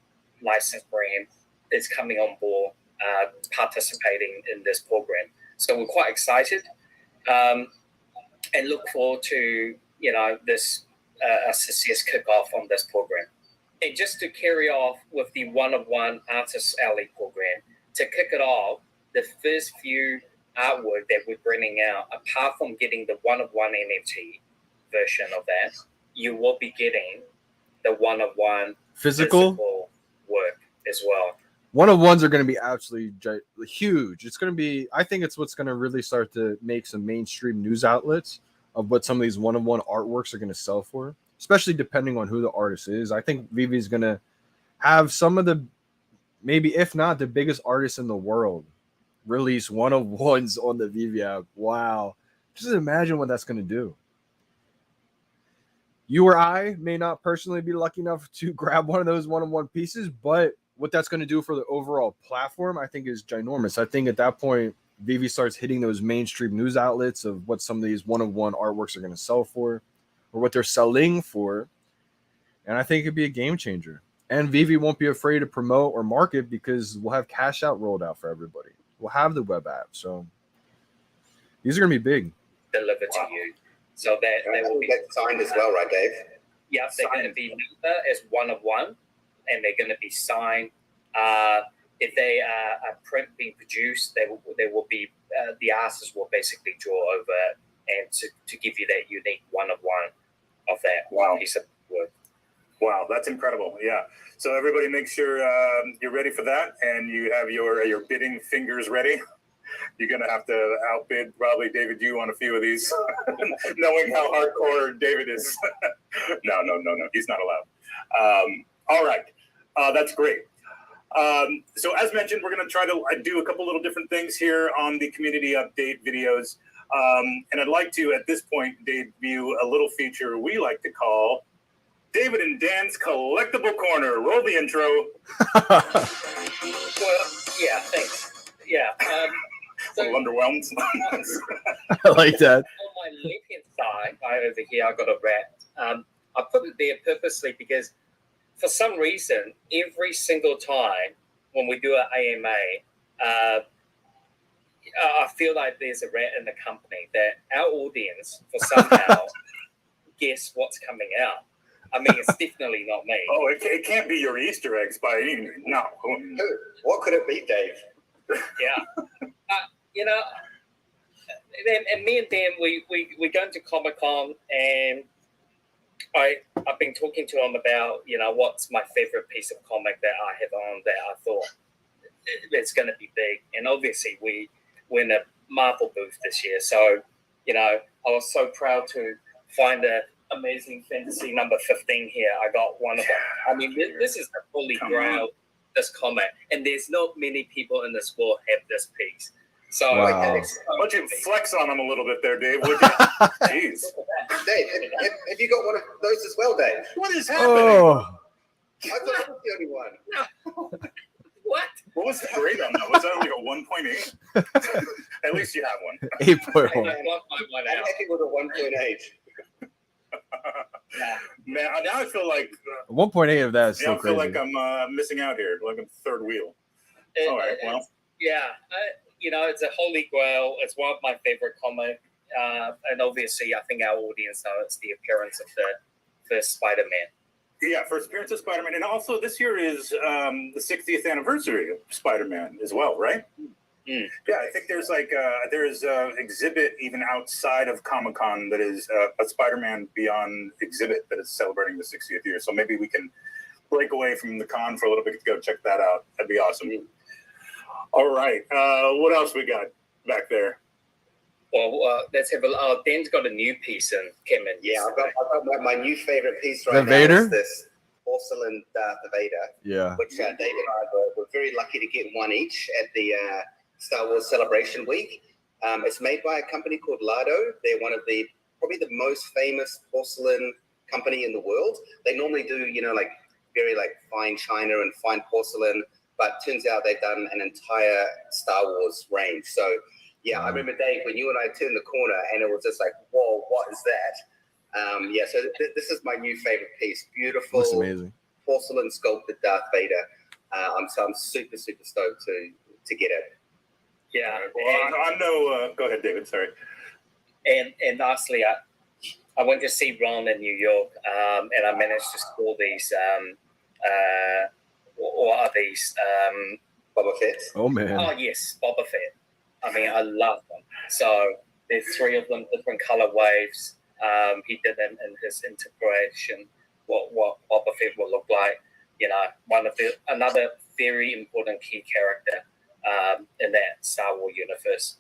licensed brands is coming on board, participating in this program. So we're quite excited and look forward to, this a success kickoff on this program. And just to carry off with the one-of-one Artist Alley program, to kick it off, the first few artwork that we're bringing out, apart from getting the one-of-one NFT version of that, you will be getting the one-of-one physical work as well.
One-of-ones are going to be absolutely huge. It's going to be, I think it's what's going to really start to make some mainstream news outlets of what some of these one-of-one artworks are going to sell for, especially depending on who the artist is. I think VeVe is going to have some of the, maybe if not the biggest artists in the world, release one-of-ones on the VeVe app. Wow. Just imagine what that's going to do. You or I may not personally be lucky enough to grab one of those one-of-one pieces, but what that's going to do for the overall platform, I think, is ginormous. I think at that point, VeVe starts hitting those mainstream news outlets of what some of these one-of-one artworks are going to sell for or what they're selling for. And I think it could be a game changer. And VeVe won't be afraid to promote or market because we'll have cash out rolled out for everybody. We'll have the web app. So these are going to be big.
Delivered to you. So that they will be
signed as well, right, Dave?
Yeah, they're going to be numbered as one-of-one, and they're going to be signed. If they are print being produced, they will be the artists will basically draw over and to give you that unique one-of-one of that piece of work.
Wow, that's incredible. Yeah. So everybody make sure you're ready for that and you have your bidding fingers ready. You're going to have to outbid probably David Yu on a few of these, knowing how hardcore David is. No. He's not allowed. All right. That's great. So as mentioned, we're going to try to do a couple little different things here on the community update videos. And I'd like to, at this point, debut a little feature we like to call David and Dan's Collectible Corner. Roll the intro.
Well, yeah, thanks. Yeah.
So, underwhelmed.
I like that.
On my left-hand side, over here, I got a rat. I put it there purposely because for some reason, every single time when we do an AMA, I feel like there's a rat in the company that our audience, for somehow, guess what's coming out. I mean, it's definitely not me.
Oh, it can't be your Easter eggs by any means. No.
What could it be, Dave?
Yeah. And me and Dan, we go into Comic-Con, and I've been talking to him about, what's my favorite piece of comic that I have on that I thought, it's going to be big. And obviously, we're in a Marvel booth this year, so I was so proud to find a amazing fantasy number 15 here. I got one of them. I mean, this is the holy grail, this comic, and there's not many people in this world have this piece. So
wow.
Why don't you flex on them a little bit there, Dave? Would you? Jeez.
Dave, have you got one of those as well, Dave?
What is happening?
Oh,
I thought I was the only one.
No. What?
What was the grade on that? Was that like a 1.8? At least you have one.
8.1.
I blocked my one
I
out.
think it was a 1.8.
Man, now I feel like
1.8 of that is
I
so
feel
crazy.
like I'm missing out here, like I'm third wheel. All right, well,
it's a holy grail. It's one of my favorite comics, and obviously, I think our audience knows the appearance of the first Spider-Man.
yeah, first appearance of Spider-Man, and also this year is the 60th anniversary of Spider-Man as well, right?
Mm.
Yeah, I think there's there's exhibit even outside of Comic-Con that is a Spider-Man Beyond exhibit that is celebrating the 60th year. So maybe we can break away from the con for a little bit to go check that out. That'd be awesome. All right, what else we got back there?
Well, let's have a Dan's got a new piece in, Kim.
Yeah, I've got my new favorite piece right
The
now.
Vader?
Is this porcelain Darth Vader,
Yeah.
which Dave and I were very lucky to get one each at the Star Wars Celebration Week. It's made by a company called Lardo. They're one of probably the most famous porcelain company in the world. They normally do, very fine china and fine porcelain, but turns out they've done an entire Star Wars range. So yeah, I remember, Dave, when you and I turned the corner and it was just like, whoa, what is that? So this is my new favorite piece. Beautiful,
Looks amazing.
porcelain sculpted Darth Vader. I'm super, super stoked to get it.
Yeah.
Well, I'm no. Go ahead, David. Sorry.
And lastly, I went to see Ron in New York, and I managed to score these. What are these?
Boba Fett.
Oh man.
Oh yes, Boba Fett. I mean, I love them. So there's 3 of them, different color waves. He did them in his integration. What Boba Fett will look like. Another very important key character in that Star Wars universe.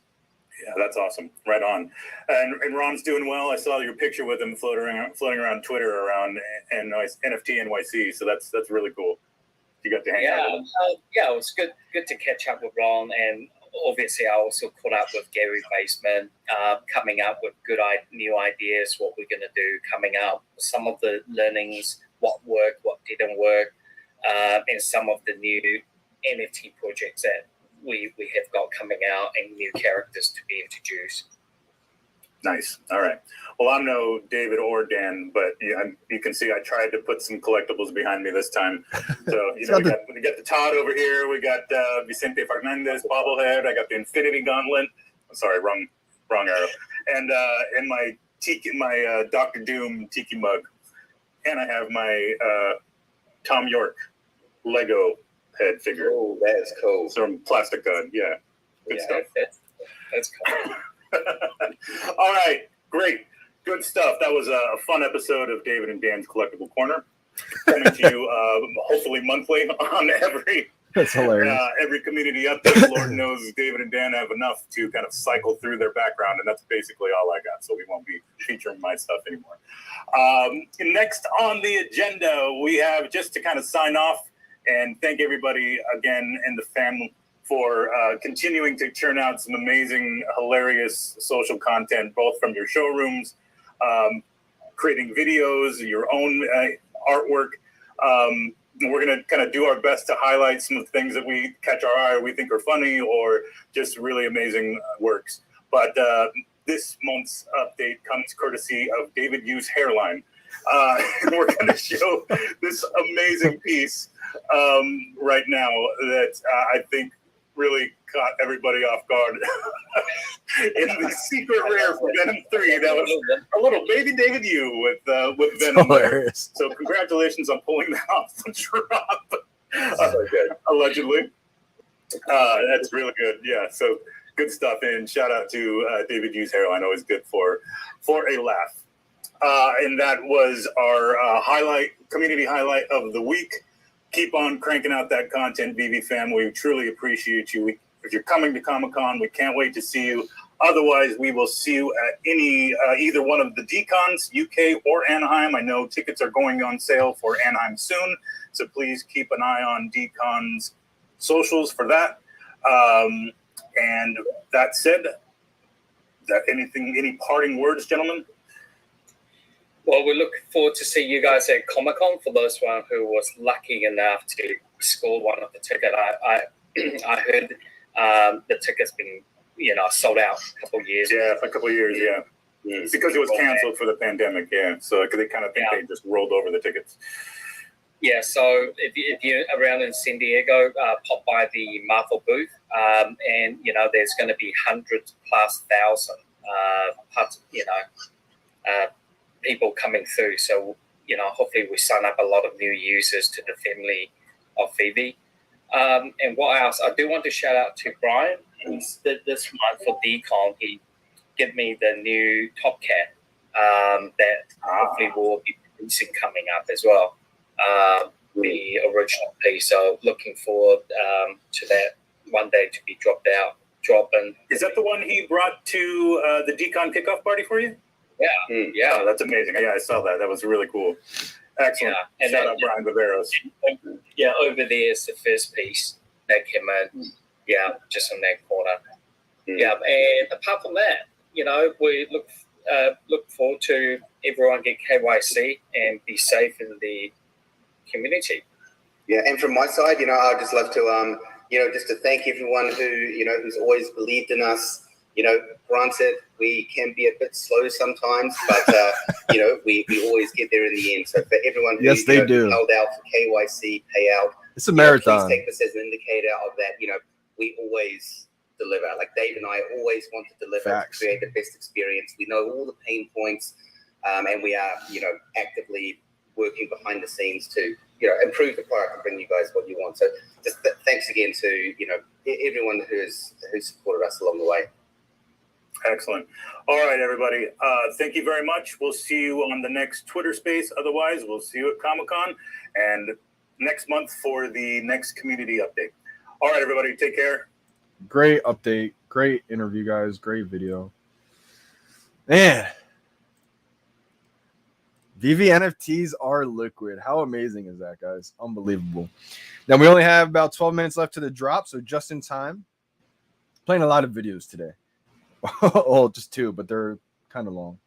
Yeah, that's awesome. Right on. And Ron's doing well. I saw your picture with him floating around Twitter around NFT NYC. So that's really cool. You got to hang out with him.
It was good to catch up with Ron, and obviously I also caught up with Gary Baseman, coming up with good new ideas, what we're going to do coming up, some of the learnings, what worked, what didn't work, and some of the new NFT projects that we have got coming out and new characters to be introduced.
Nice. All right. Well, I'm no David or Dan, but you can see I tried to put some collectibles behind me this time. So, we got the Todd over here. We got Vicente Fernandez bobblehead. I got the Infinity Gauntlet. I'm sorry, wrong arrow. And my Dr. Doom Tiki mug. And I have my Tom York Lego head figure.
Oh, that is cool.
Some plastic gun. Yeah. Good stuff.
That's cool.
All right, great, good stuff. That was a fun episode of David and Dan's Collectible Corner, coming to you hopefully monthly on
That's hilarious.
every community update. Lord knows David and Dan have enough to kind of cycle through their background, and that's basically all I got. So we won't be featuring my stuff anymore. Next on the agenda, we have, just to kind of sign off and thank everybody again in the family for continuing to churn out some amazing, hilarious social content, both from your showrooms, creating videos, your own artwork. We're going to kind of do our best to highlight some of the things that we catch our eye or we think are funny or just really amazing works. But this month's update comes courtesy of David Yu's hairline. We're going to show this amazing piece right now that I think really caught everybody off guard. In the secret rare for Venom 3, that was a little baby David Yu with Venom.
Hilarious.
So congratulations on pulling that off the drop. Allegedly. That's really good. Yeah, so good stuff. And shout out to David Yu's hairline, always good for a laugh. And that was our community highlight of the week. keep on cranking out that content, VeVe fam. We truly appreciate you. If you're coming to Comic-Con, we can't wait to see you. Otherwise, we will see you at either one of the DCons, UK or Anaheim. I know tickets are going on sale for Anaheim soon, so please keep an eye on DCon's socials for that. And that said, any parting words, gentlemen?
Well, we look forward to seeing you guys at Comic-Con. For those one who was lucky enough to score one of the ticket, I heard the ticket's been sold out a couple of years.
Yeah, for a couple of years. Yeah, it's because it was canceled for the pandemic. Yeah, so they kind of think they just rolled over the tickets.
Yeah, so if you're around in San Diego, pop by the Marvel booth, and there's going to be hundreds plus thousand, people coming through. So hopefully we sign up a lot of new users to the family of VeVe. And what else? I do want to shout out to Brian. This month for DCon, he gave me the new Top Cat that hopefully will be producing coming up as well. The original piece. So looking forward to that one day to be dropping.
Is that the one he brought to the DCon kickoff party for you?
Yeah. Yeah.
Oh, that's amazing. Yeah, I saw that. That was really cool. Excellent.
Yeah. And
shout out Brian Viveros.
Yeah, over there is the first piece that came in. Yeah, just on that corner. Yeah, and apart from that, we look forward to everyone get KYC and be safe in the community.
Yeah, and from my side, I'd just love to, just to thank everyone who's always believed in us. Granted, we can be a bit slow sometimes, but we always get there in the end. So for everyone who held out for KYC payout,
it's a marathon.
Please take this as an indicator of that. We always deliver. Like Dave and I always want to deliver to create the best experience. We know all the pain points, and we are actively working behind the scenes to improve the product and bring you guys what you want. So just thanks again to everyone who supported us along the way.
Excellent. All right, everybody. Thank you very much. We'll see you on the next Twitter space. Otherwise, we'll see you at Comic-Con and next month for the next community update. All right, everybody. Take care.
Great update. Great interview, guys. Great video. Man. VeVe NFTs are liquid. How amazing is that, guys? Unbelievable. Now, we only have about 12 minutes left to the drop, so just in time. Playing a lot of videos today. Oh, just two, but they're kind of long.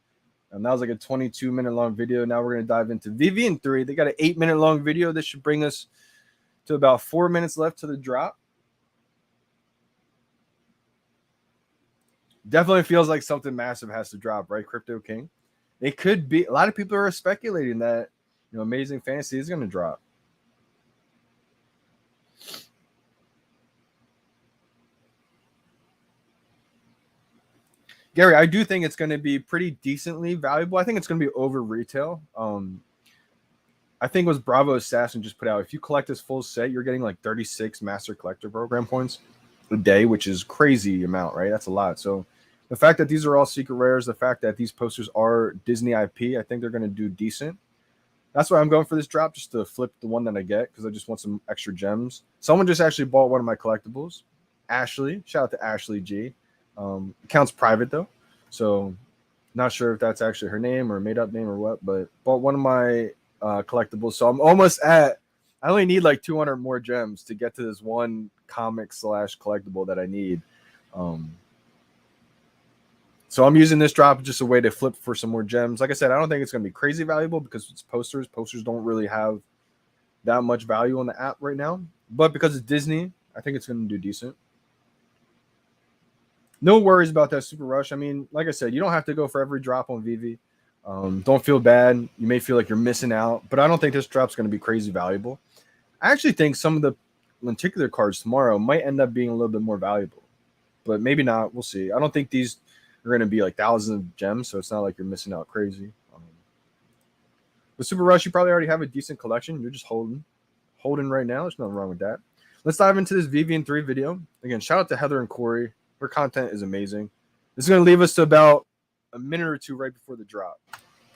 And that was like a 22-minute long video. Now we're going to dive into VeVe in 3. They got an 8-minute long video. This should bring us to about 4 minutes left to the drop. Definitely feels like something massive has to drop, right, Crypto King? It could be. A lot of people are speculating that Amazing Fantasy is going to drop. Gary, I do think it's going to be pretty decently valuable. I think it's going to be over retail. I think it was Bravo Assassin just put out, if you collect this full set, you're getting like 36 Master Collector Program points a day, which is crazy amount, right? That's a lot. So the fact that these are all secret rares, the fact that these posters are Disney IP, I think they're going to do decent. That's why I'm going for this drop, just to flip the one that I get, because I just want some extra gems. Someone just actually bought one of my collectibles. Ashley. Shout out to Ashley G. Account's private, though. So not sure if that's actually her name or made-up name or what, but bought one of my collectibles. So I'm almost at – I only need like 200 more gems to get to this one comic / collectible that I need. So I'm using this drop just a way to flip for some more gems. Like I said, I don't think it's going to be crazy valuable because it's posters. Posters don't really have that much value on the app right now. But because it's Disney, I think it's going to do decent. No worries about that super rush. I mean, like I said, you don't have to go for every drop on VeVe. Don't feel bad. You may feel like you're missing out. But I don't think this drop's going to be crazy valuable. I actually think some of the lenticular cards tomorrow might end up being a little bit more valuable. But maybe not. We'll see. I don't think these are going to be like thousands of gems, so it's not like you're missing out crazy. With Super Rush, you probably already have a decent collection. You're just holding right now. There's nothing wrong with that. Let's dive into this VeVe in 3 video. Again, shout out to Heather and Corey. Her content is amazing. This is going to leave us to about a minute or two right before the drop.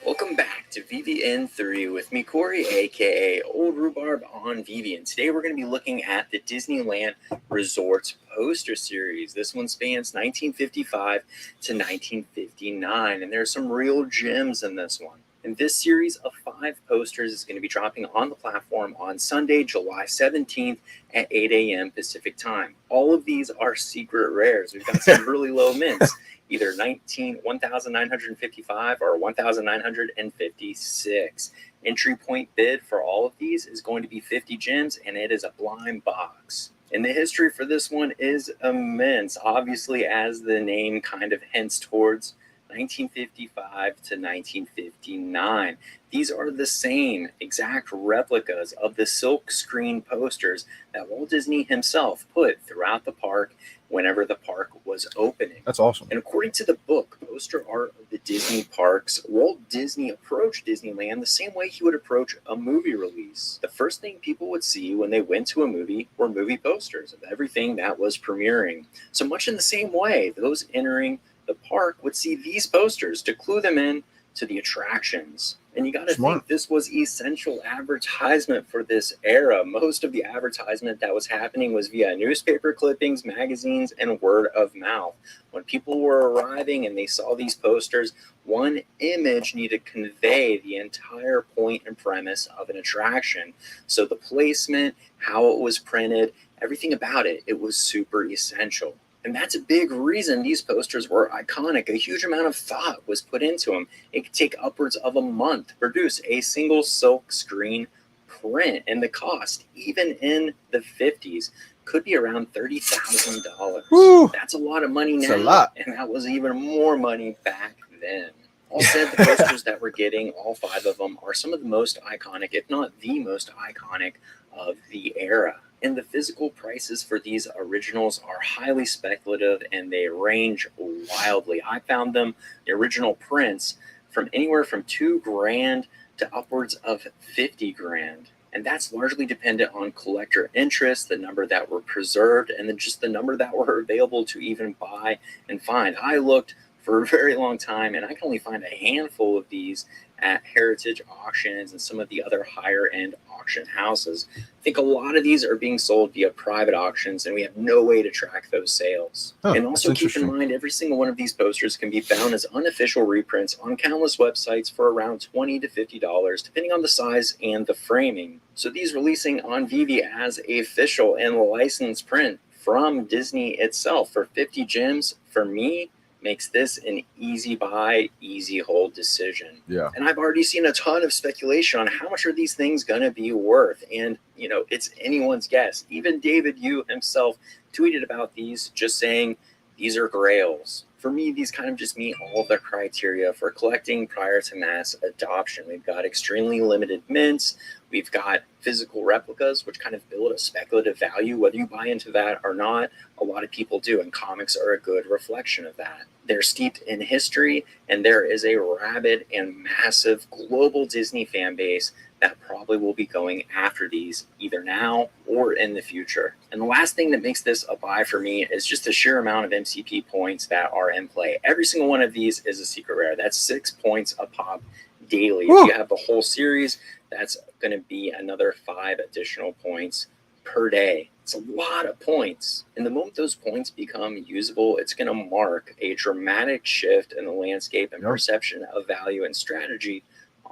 Welcome back to VeVe with me, Corey, aka Old Rhubarb on VeVe, and today we're going to be looking at the Disneyland Resorts poster series. This one spans 1955 to 1959, and there's some real gems in this one. And this series of 5 posters is going to be dropping on the platform on Sunday, July 17th at 8 a.m. Pacific time. All of these are secret rares. We've got some really low mints, either 1,955 or 1,956. Entry point bid for all of these is going to be 50 gems, and it is a blind box. And the history for this one is immense, obviously, as the name kind of hints towards. 1955 to 1959. These are the same exact replicas of the silk screen posters that Walt Disney himself put throughout the park whenever the park was opening.
That's awesome.
And according to the book, Poster Art of the Disney Parks, Walt Disney approached Disneyland the same way he would approach a movie release. The first thing people would see when they went to a movie were movie posters of everything that was premiering. So much in the same way, those entering the park would see these posters to clue them in to the attractions. And you got to think this was essential advertisement for this era. Most of the advertisement that was happening was via newspaper clippings, magazines, and word of mouth. When people were arriving and they saw these posters, one image needed to convey the entire point and premise of an attraction. So the placement, how it was printed, everything about it, it was super essential. And that's a big reason these posters were iconic. A huge amount of thought was put into them. It could take upwards of a month to produce a single silk screen print. And the cost, even in the 50s, could be around $30,000. That's a lot of money now.
That's a lot.
And that was even more money back then. All said, the posters that we're getting, all 5 of them, are some of the most iconic, if not the most iconic, of the era. And the physical prices for these originals are highly speculative, and they range wildly. I found them, the original prints, from anywhere from $2,000 to upwards of $50,000. And that's largely dependent on collector interest, the number that were preserved, and then just the number that were available to even buy and find. I looked for a very long time, and I can only find a handful of these at heritage auctions and some of the other higher end auction houses. I think a lot of these are being sold via private auctions, and we have no way to track those sales. And also keep in mind, every single one of these posters can be found as unofficial reprints on countless websites for around $20 to $50, depending on the size and the framing. So these releasing on VeVe as a official and licensed print from Disney itself for 50 gems, for me, makes this an easy buy, easy hold decision.
Yeah.
And I've already seen a ton of speculation on how much are these things going to be worth. And, you know, it's anyone's guess. Even David Yu himself tweeted about these, just saying these are grails. For me, these kind of just meet all the criteria for collecting prior to mass adoption. We've got extremely limited mints. We've got physical replicas, which kind of build a speculative value. Whether you buy into that or not, a lot of people do, and comics are a good reflection of that. They're steeped in history, and there is a rabid and massive global Disney fan base that probably will be going after these either now or in the future. And the last thing that makes this a buy for me is just the sheer amount of MCP points that are in play. Every single one of these is a secret rare. That's 6 points a pop daily. If you have the whole series, that's going to be another 5 additional points per day. It's a lot of points. And the moment those points become usable, it's going to mark a dramatic shift in the landscape and perception of value and strategy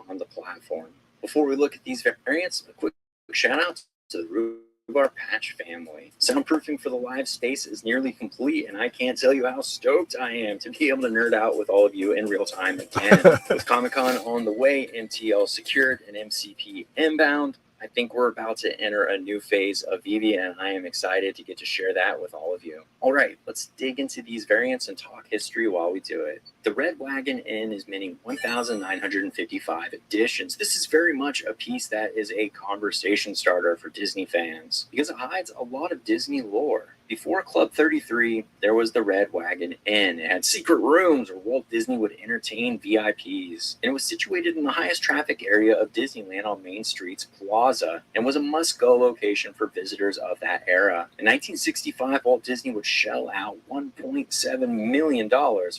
on the platform. Before we look at these variants, a quick shout out to the Rhubarb Patch family. Soundproofing for the live space is nearly complete, and I can't tell you how stoked I am to be able to nerd out with all of you in real time again. With Comic-Con on the way, MTL secured, and MCP inbound, I think we're about to enter a new phase of VeVe, and I am excited to get to share that with all of you. All right, let's dig into these variants and talk history while we do it. The Red Wagon Inn is minting 1,955 editions. This is very much a piece that is a conversation starter for Disney fans because it hides a lot of Disney lore. Before Club 33, there was the Red Wagon Inn. It had secret rooms where Walt Disney would entertain VIPs. And it was situated in the highest traffic area of Disneyland on Main Street's Plaza and was a must-go location for visitors of that era. In 1965, Walt Disney would shell out $1.7 million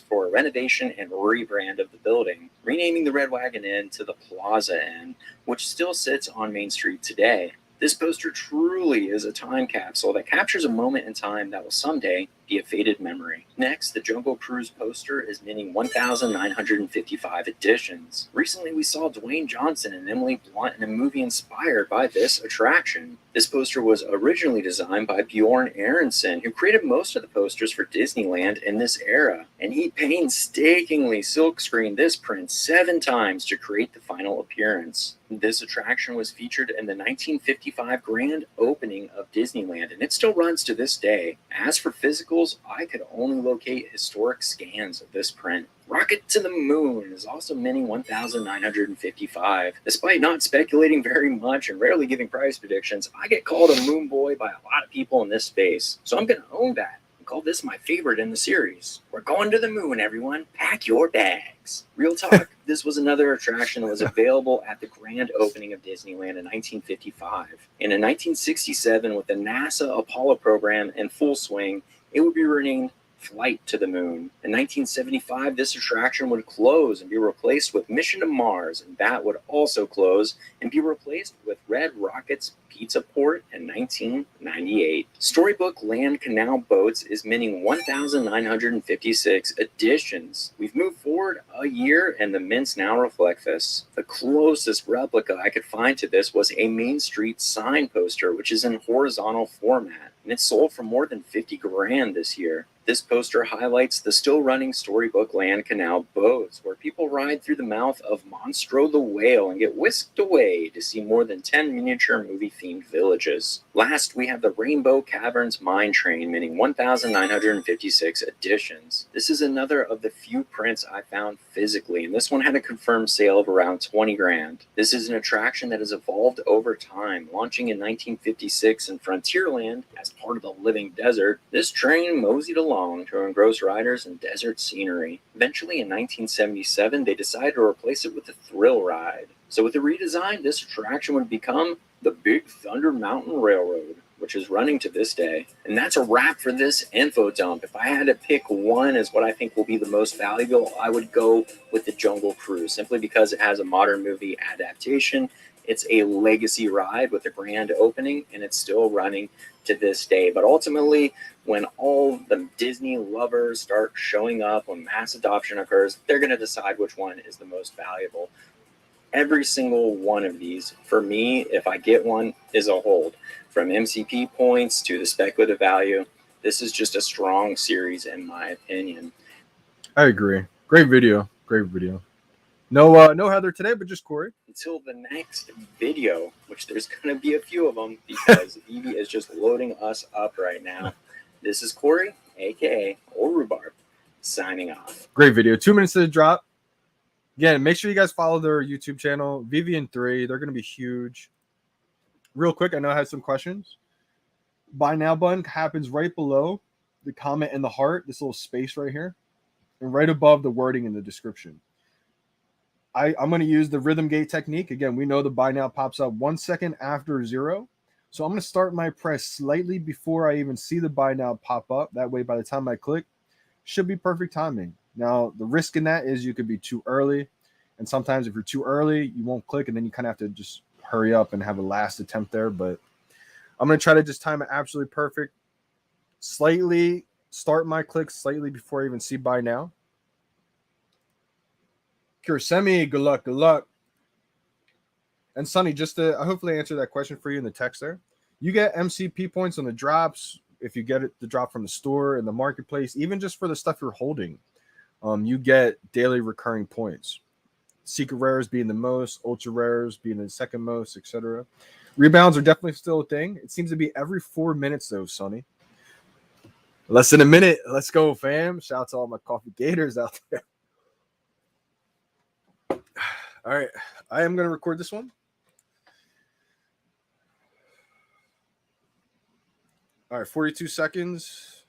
for a renovation and rebrand of the building, renaming the Red Wagon Inn to the Plaza Inn, which still sits on Main Street today. This poster truly is a time capsule that captures a moment in time that will someday be a faded memory. Next, the Jungle Cruise poster is minting 1,955 editions. Recently, we saw Dwayne Johnson and Emily Blunt in a movie inspired by this attraction. This poster was originally designed by Bjorn Aronson, who created most of the posters for Disneyland in this era, and he painstakingly silkscreened this print 7 times to create the final appearance. This attraction was featured in the 1955 grand opening of Disneyland, and it still runs to this day. As for physicals, I could only locate historic scans of this print. Rocket to the Moon is also minting 1,955. Despite not speculating very much and rarely giving price predictions, I get called a moon boy by a lot of people in this space, so I'm going to own that and call this my favorite in the series. We're going to the moon, everyone. Pack your bags. Real talk, this was another attraction that was available at the grand opening of Disneyland in 1955. And in 1967, with the NASA Apollo program in full swing, it would be renamed Flight to the Moon. In 1975, this attraction would close and be replaced with Mission to Mars, and that would also close and be replaced with Red Rocket's Pizza Port in 1998. Storybook Land Canal Boats is minting 1,956 editions. We've moved forward a year, and the mints now reflect this. The closest replica I could find to this was a Main Street sign poster, which is in horizontal format, and it sold for more than 50 grand this year. This poster highlights the still running Storybook Land Canal boats, where people ride through the mouth of Monstro the Whale and get whisked away to see more than 10 miniature movie-themed villages. Last, we have the Rainbow Caverns Mine Train, minting 1,956 editions. This is another of the few prints I found physically, and this one had a confirmed sale of around 20 grand. This is an attraction that has evolved over time. Launching in 1956 in Frontierland as part of the Living Desert, this train moseyed along to engross riders in desert scenery. Eventually, in 1977, they decided to replace it with a thrill ride. So with the redesign, this attraction would become the Big Thunder Mountain Railroad, which is running to this day. And that's a wrap for this info dump. If I had to pick one as what I think will be the most valuable, I would go with the Jungle Cruise, simply because it has a modern movie adaptation. It's a legacy ride with a grand opening, and it's still running to this day. But ultimately, when all the Disney lovers start showing up, when mass adoption occurs, they're going to decide which one is the most valuable. Every single one of these, for me, if I get one, is a hold. From MCP points to the speculative value, this is just a strong series in my opinion.
I agree. Great video. Great video. No Heather today, but just Corey.
Until the next video, which there's going to be a few of them because VeVe is just loading us up right now. This is Corey, aka Old Rhubarb, signing off.
Great video. 2 minutes to the drop. Again, make sure you guys follow their YouTube channel, VeVe in 3. They're going to be huge. Real quick, I know I had some questions. Buy now button happens right below the comment and the heart, this little space right here, and right above the wording in the description. I'm going to use the rhythm gate technique. Again, we know the buy now pops up 1 second after 0. So I'm going to start my press slightly before I even see the buy now pop up. That way, by the time I click, should be perfect timing. Now, the risk in that is you could be too early. And sometimes if you're too early, you won't click. And then you kind of have to just hurry up and have a last attempt there. But I'm going to try to just time it absolutely perfect. Slightly start my click slightly before I even see buy now. Kursemi, good luck, good luck. And Sonny, just to hopefully answer that question for you in the text there. You get MCP points on the drops if you get the drop from the store in the marketplace, even just for the stuff you're holding. You get daily recurring points. Secret rares being the most, ultra rares being the second most, etc. Rebounds are definitely still a thing. It seems to be every 4 minutes though, Sonny. Less than a minute. Let's go, fam. Shout out to all my coffee gators out there. All right, I am going to record this one. All right, 42 seconds,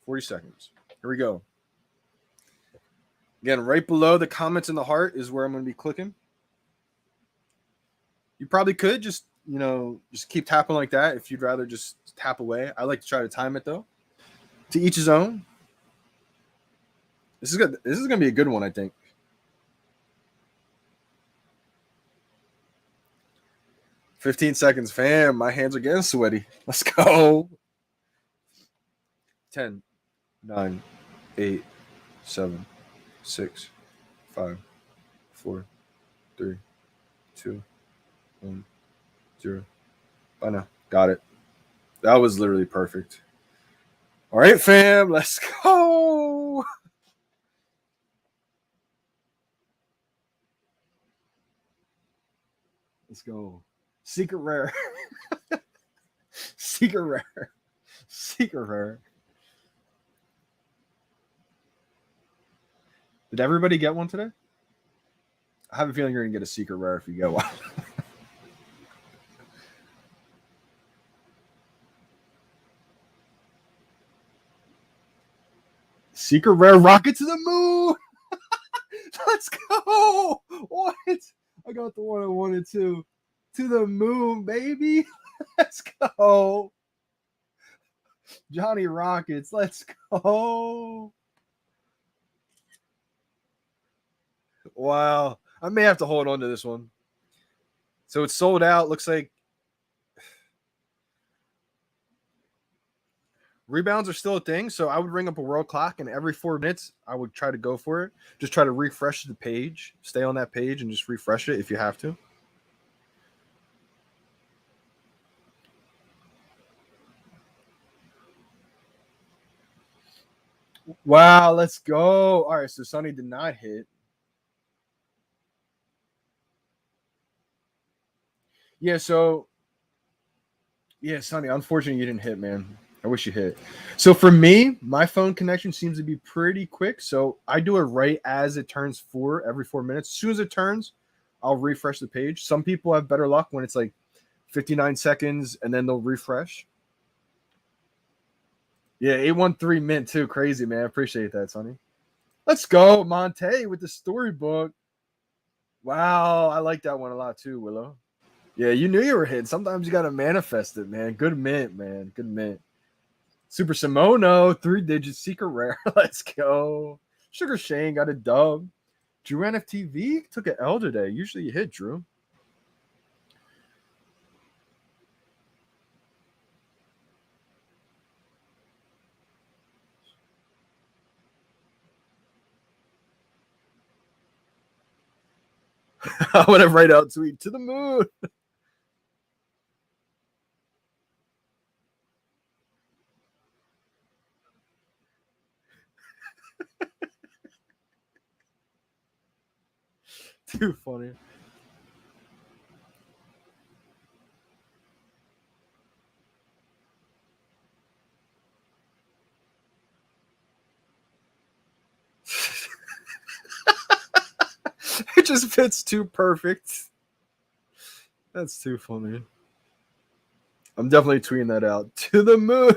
40 seconds. Here we go. Again, right below the comments in the heart is where I'm going to be clicking. You probably could just keep tapping like that if you'd rather just tap away. I like to try to time it though. To each his own. This is good. This is gonna be a good one, I think. "15 seconds, fam. My hands are getting sweaty. Let's go." 10, 9, 8, 7, 6, 5, 4, 3, 2, 1, 0. Bye now. Got it. That was literally perfect. All right, fam. Let's go. Let's go. Secret rare. Secret rare. Secret rare. Did everybody get one today? I have a feeling you're going to get a secret rare if you get one. Secret rare rocket to the moon. Let's go. What? I got the one I wanted to the moon, baby. Let's go. Johnny Rockets. Let's go. Wow. I may have to hold on to this one. So it's sold out. Looks like rebounds are still a thing. So I would ring up a world clock, and every 4 minutes, I would try to go for it. Just try to refresh the page. Stay on that page and just refresh it if you have to. Wow, let's go. All right, so Sonny did not hit. Yeah, so Sonny, unfortunately you didn't hit, man. I wish you hit. So for me, my phone connection seems to be pretty quick. So I do it right as it turns 4 every 4 minutes. As soon as it turns, I'll refresh the page. Some people have better luck when it's like 59 seconds and then they'll refresh. Yeah, 813 mint too. Crazy, man. Appreciate that, Sonny. Let's go, Monte, with the storybook. Wow, I like that one a lot too, Willow. Yeah, you knew you were hitting. Sometimes you got to manifest it, man. Good mint, man. Good mint. Super Simono, 3-digit secret rare. Let's go. Sugar Shane got a dub. Drew NFTV took an L today. Usually you hit, Drew. I want to write out tweet to the moon. Too funny. It just fits too perfect. That's too funny. I'm definitely tweeting that out. To the moon.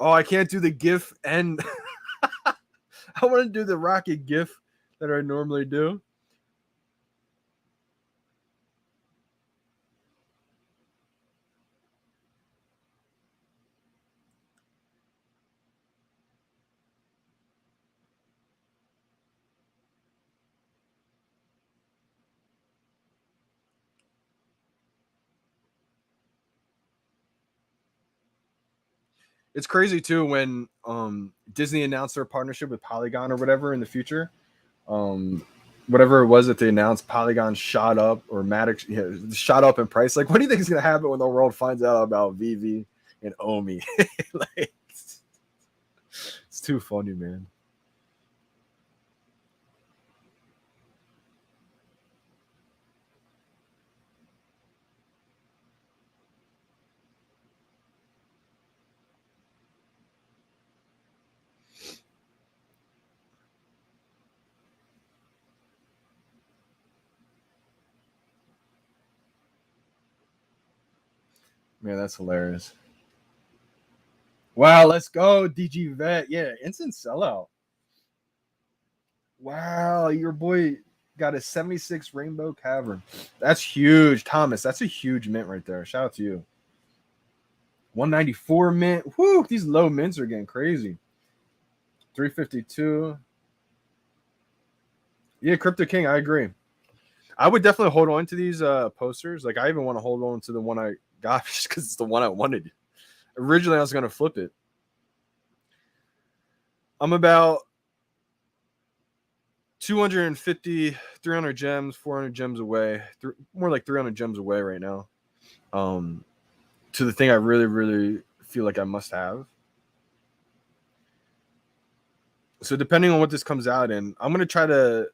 Oh, I can't do the GIF and I want to do the rocket GIF that I normally do. It's crazy too when Disney announced their partnership with Polygon or whatever in the future. Whatever it was that they announced, Polygon shot up or Matic shot up in price. Like, what do you think is gonna happen when the world finds out about VeVe and Omi? Like, it's too funny, man. Man, that's hilarious. Wow, let's go, DG Vet. Yeah, instant sellout. Wow, your boy got a 76 Rainbow Cavern. That's huge, Thomas. That's a huge mint right there. Shout out to you. 194 mint. Whoo, these low mints are getting crazy. 352. Yeah, Crypto King, I agree. I would definitely hold on to these posters. Like, I even want to hold on to the one I got just because it's the one I wanted. Originally, I was going to flip it. I'm about 250, 300 gems, 400 gems away. More like 300 gems away right now. To the thing I really, really feel like I must have. So depending on what this comes out in, I'm going to try to,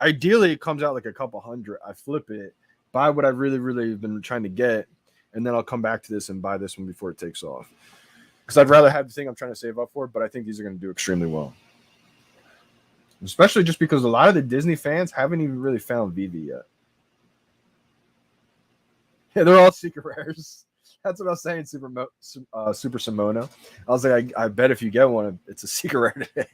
ideally it comes out like a couple hundred. I flip it, buy what I really, really have been trying to get, and then I'll come back to this and buy this one before it takes off. Because I'd rather have the thing I'm trying to save up for, but I think these are going to do extremely well. Especially just because a lot of the Disney fans haven't even really found VeVe yet. Yeah, they're all secret rares. That's what I was saying, Super Simono. I was like, I bet if you get one, it's a secret rare today.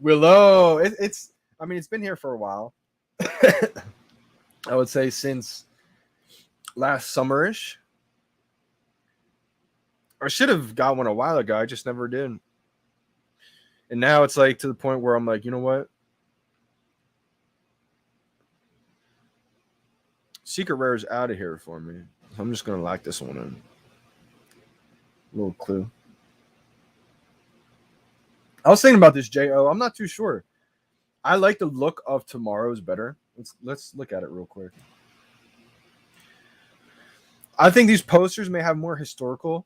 Willow, it's I mean, it's been here for a while. I would say since last summerish. I should have got one a while ago. I just never did. And now it's like to the point where I'm like, you know what? Secret rare is out of here for me. I'm just gonna lock this one in. Little clue. I was thinking about this, J.O. I'm not too sure. I like the look of tomorrow's better. Let's look at it real quick. I think these posters may have more historical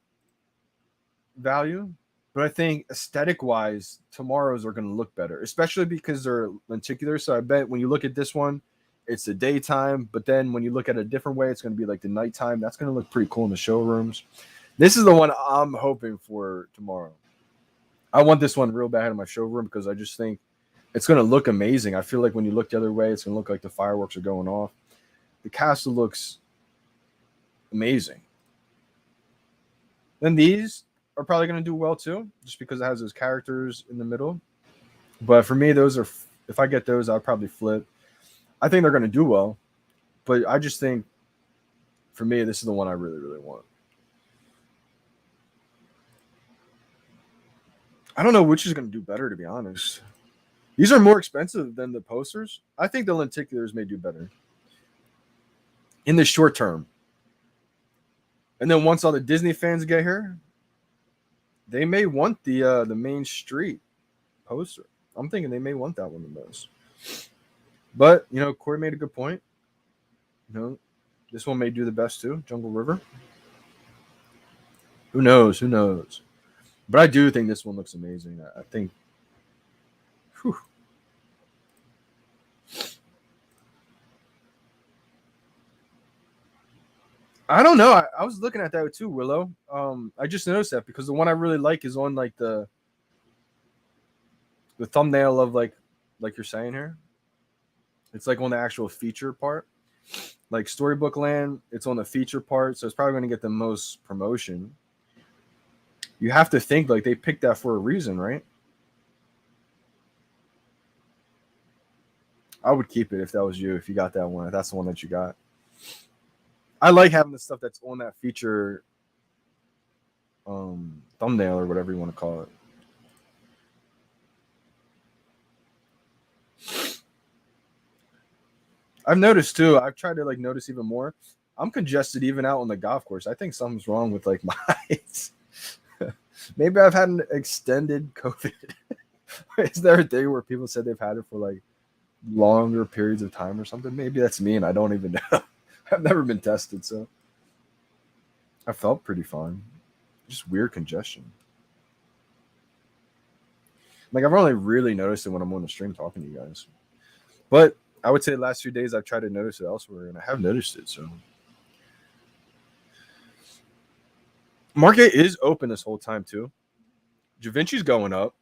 value, but I think aesthetic-wise, tomorrow's are going to look better, especially because they're lenticular. So I bet when you look at this one, it's the daytime, but then when you look at it a different way, it's going to be like the nighttime. That's going to look pretty cool in the showrooms. This is the one I'm hoping for tomorrow. I want this one real bad in my showroom because I just think it's going to look amazing. I feel like when you look the other way, it's going to look like the fireworks are going off. The castle looks amazing. Then these are probably going to do well too, just because it has those characters in the middle. But for me, those are, if I get those, I'll probably flip. I think they're going to do well, but I just think for me, this is the one I really, really want. I don't know which is going to do better, to be honest. These are more expensive than the posters. I think the lenticulars may do better in the short term. And then once all the Disney fans get here, they may want the Main Street poster. I'm thinking they may want that one the most. But, you know, Corey made a good point. You know, this one may do the best too, Jungle River. Who knows? Who knows? But I do think this one looks amazing. I think, whew. I don't know. I was looking at that too, Willow. I just noticed that because the one I really like is on like the thumbnail of like you're saying here. It's like on the actual feature part. Like Storybook Land, it's on the feature part, so it's probably going to get the most promotion. You have to think like they picked that for a reason, right? I would keep it if that was you, if you got that one, if that's the one that you got. I like having the stuff that's on that feature thumbnail or whatever you want to call it. I've noticed too. I've tried to like notice even more. I'm congested even out on the golf course. I think something's wrong with like my eyes. Maybe I've had an extended COVID. Is there a day where people said they've had it for like longer periods of time or something? Maybe that's me and I don't even know. I've never been tested, so I felt pretty fine. Just weird congestion. Like I've only really noticed it when I'm on the stream talking to you guys. But I would say the last few days I've tried to notice it elsewhere and I have noticed it, so Market is open this whole time too. Da Vinci's going up.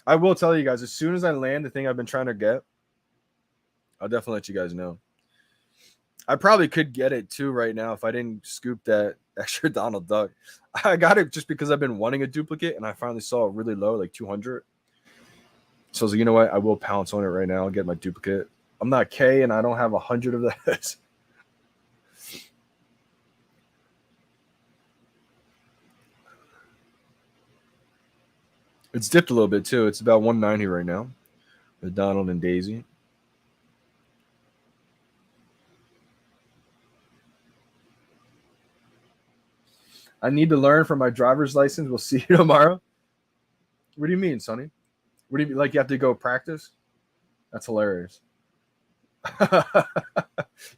I will tell you guys, as soon as I land the thing I've been trying to get, I'll definitely let you guys know. I probably could get it too right now if I didn't scoop that extra Donald Duck. I got it just because I've been wanting a duplicate, and I finally saw it really low, like 200. So I was like, you know what? I will pounce on it right now and get my duplicate. I'm not K, and I don't have 100 of this. It's dipped a little bit too. It's about 190 right now with Donald and Daisy. I need to learn for my driver's license. We'll see you tomorrow. What do you mean, Sonny? What do you mean? Like you have to go practice? That's hilarious.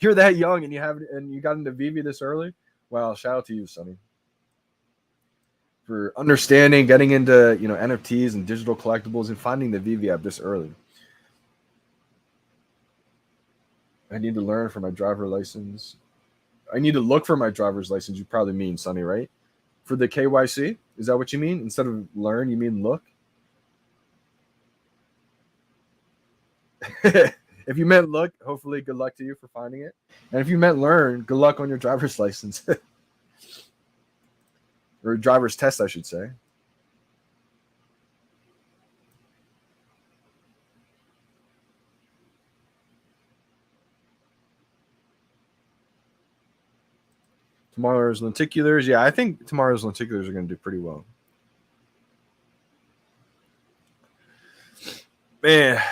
You're that young and you got into VeVe this early? Wow, shout out to you, Sonny. For understanding, getting into NFTs and digital collectibles and finding the VeVe app this early. I need to learn for my driver license. I need to look for my driver's license. You probably mean, Sonny, right? For the KYC? Is that what you mean? Instead of learn, you mean look? If you meant look, hopefully good luck to you for finding it. And if you meant learn, good luck on your driver's license. Or driver's test, I should say. Tomorrow's lenticulars. Yeah, I think tomorrow's lenticulars are going to do pretty well. Man.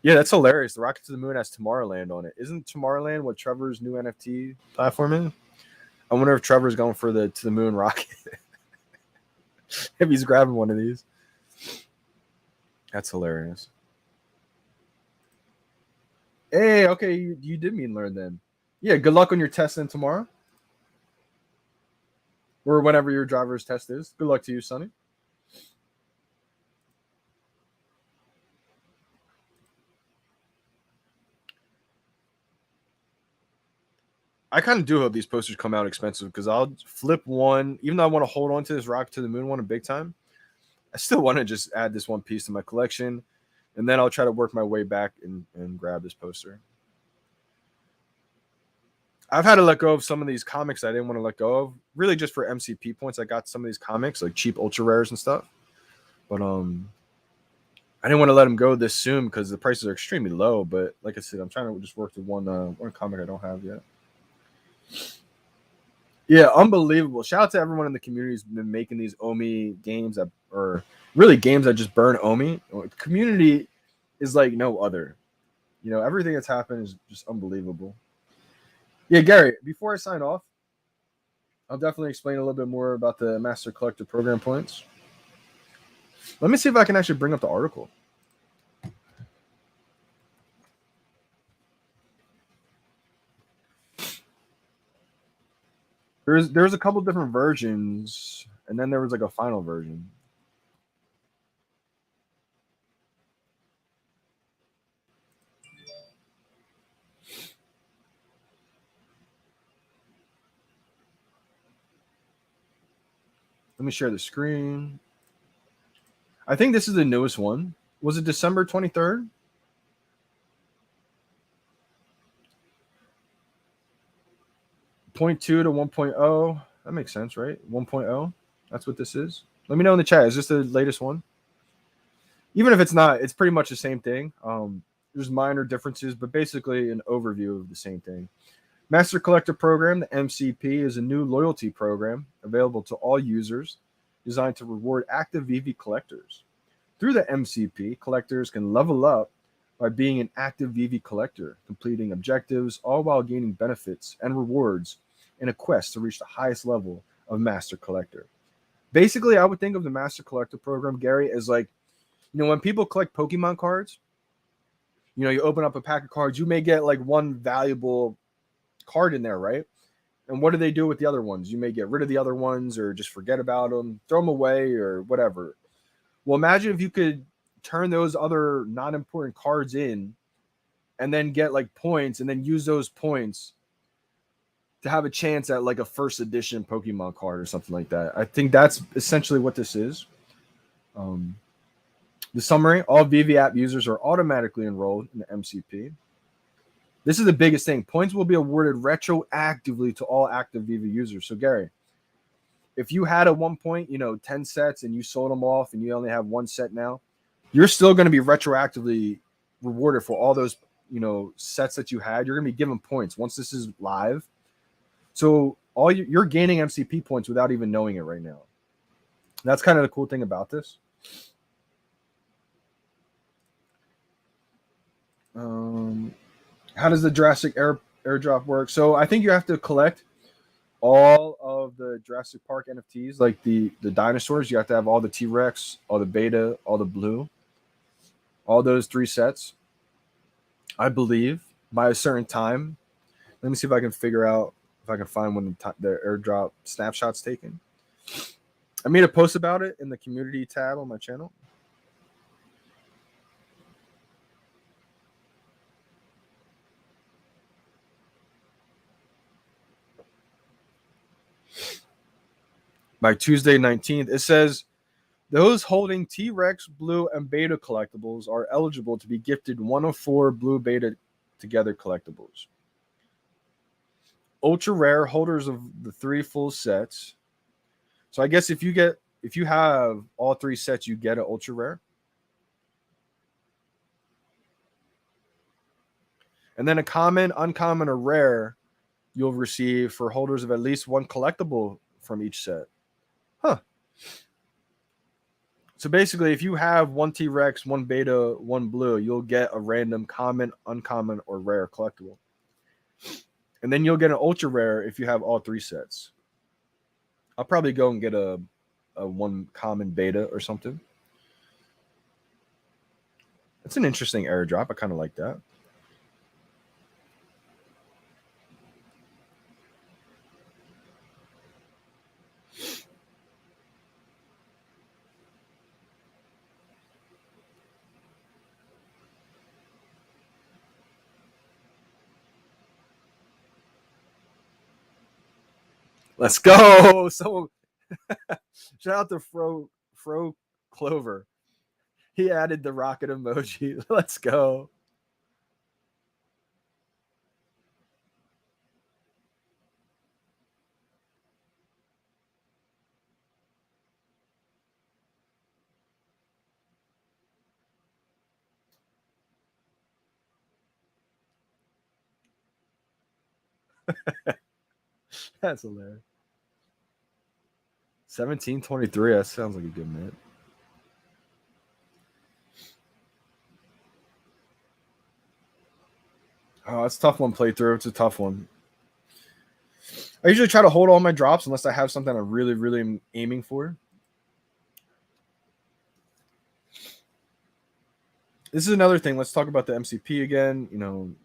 Yeah, that's hilarious. The Rocket to the Moon has Tomorrowland on it. Isn't Tomorrowland what Trevor's new NFT platform is? I wonder if Trevor's going for the to the moon rocket. If he's grabbing one of these. That's hilarious. Hey, okay, you did mean learn then. Yeah, good luck on your test then tomorrow. Or whenever your driver's test is. Good luck to you, Sonny. I kind of do hope these posters come out expensive because I'll flip one. Even though I want to hold on to this Rocket to the Moon one a big time, I still want to just add this one piece to my collection. And then I'll try to work my way back and grab this poster. I've had to let go of some of these comics I didn't want to let go of. Really just for MCP points. I got some of these comics, like cheap ultra rares and stuff. But I didn't want to let them go this soon because the prices are extremely low. But like I said, I'm trying to just work to one comic I don't have yet. Yeah, unbelievable. Shout out to everyone in the community who's been making these Omi games or really games that just burn Omi. The community is like no other. Everything that's happened is just unbelievable. Yeah, Gary, before I sign off, I'll definitely explain a little bit more about the Master Collector Program points. Let me see if I can actually bring up the article. There's a couple different versions, and then there was like a final version. Let me share the screen. I think this is the newest one. Was it December 23rd? .2 to 1.0. That makes sense, right? 1.0. That's what this is. Let me know in the chat. Is this the latest one? Even if it's not, it's pretty much the same thing. There's minor differences, but basically an overview of the same thing. Master Collector Program, the MCP, is a new loyalty program available to all users designed to reward active VeVe collectors. Through the MCP, collectors can level up by being an active VeVe collector, completing objectives, all while gaining benefits and rewards in a quest to reach the highest level of Master Collector. Basically, I would think of the Master Collector Program, Gary, as like, when people collect Pokemon cards, you open up a pack of cards, you may get like one valuable card in there, right? And what do they do with the other ones? You may get rid of the other ones or just forget about them, throw them away or whatever. Well, imagine if you could turn those other non-important cards in and then get like points and then use those points to have a chance at like a first edition Pokemon card or something like that. I think that's essentially what this is. The summary: all VeVe app users are automatically enrolled in the MCP. This is the biggest thing. Points will be awarded retroactively to all active VeVe users. So Gary, if you had at one point, 10 sets and you sold them off and you only have one set now, you're still going to be retroactively rewarded for all those, sets that you had. You're going to be given points once this is live. So you're gaining MCP points without even knowing it right now. That's kind of the cool thing about this. How does the Jurassic airdrop work? So I think you have to collect all of the Jurassic Park NFTs, like the dinosaurs. You have to have all the T-Rex, all the Beta, all the Blue, all those 3 sets, I believe, by a certain time. Let me see if I can figure out if I can find when the airdrop snapshot's taken. I made a post about it in the community tab on my channel. By Tuesday 19th, it says those holding T-Rex, Blue, and Beta collectibles are eligible to be gifted 1 of 4 Blue Beta together collectibles. Ultra rare holders of the 3 full sets. So I guess if you have all 3 sets, you get an ultra rare. And then a common, uncommon, or rare you'll receive for holders of at least 1 collectible from each set. Huh. So basically, if you have 1 T-Rex, 1 Beta, 1 Blue, you'll get a random common, uncommon, or rare collectible. And then you'll get an ultra rare if you have all 3 sets. I'll probably go and get a 1 common Beta or something. It's an interesting airdrop. I kind of like that. Let's go. So shout out to Fro Clover. He added the rocket emoji. Let's go. That's hilarious. 1723. That sounds like a good minute. Oh, it's a tough one playthrough. It's a tough one. I usually try to hold all my drops unless I have something I really, really am aiming for. This is another thing. Let's talk about the MCP again.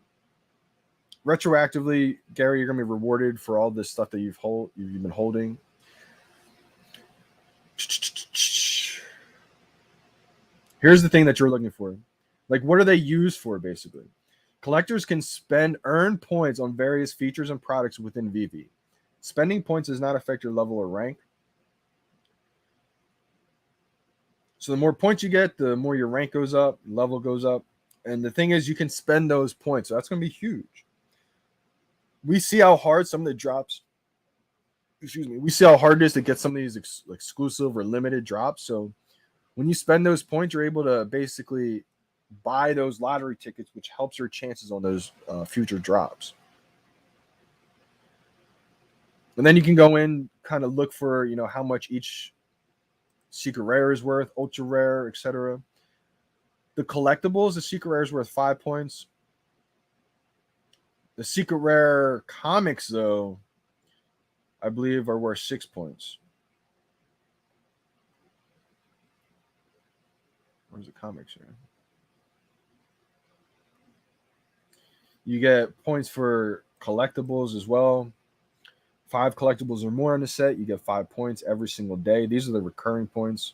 Retroactively, Gary, you're gonna be rewarded for all this stuff that you've been holding. Here's the thing that you're looking for. Like, what are they used for, basically? Collectors can earn points on various features and products within VeVe. Spending points does not affect your level or rank. So the more points you get, the more your rank goes up, level goes up. And the thing is, you can spend those points. So that's going to be huge. We see how hard some of the drops, we see how hard it is to get some of these exclusive or limited drops. So when you spend those points, you're able to basically buy those lottery tickets, which helps your chances on those future drops. And then you can go in, kind of look for, how much each secret rare is worth, ultra rare, etc. The collectibles, the secret rare is worth 5 points. The secret rare comics, though, I believe are worth 6 points. Where's the comics here? You get points for collectibles as well. 5 collectibles or more in the set, you get 5 points every single day. These are the recurring points.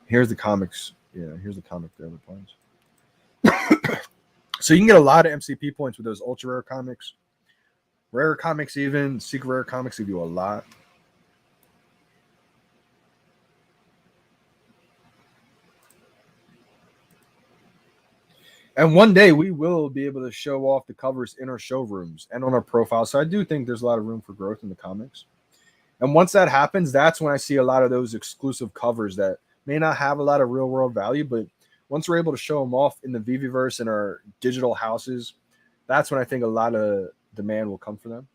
Here's the comics. Yeah, here's the comic for other points. So you can get a lot of MCP points with those ultra rare comics. Rare comics, even secret rare comics, give you a lot. And one day we will be able to show off the covers in our showrooms and on our profile. So I do think there's a lot of room for growth in the comics. And once that happens, that's when I see a lot of those exclusive covers that may not have a lot of real world value, but once we're able to show them off in the VeVeverse and our digital houses, that's when I think a lot of demand will come for them.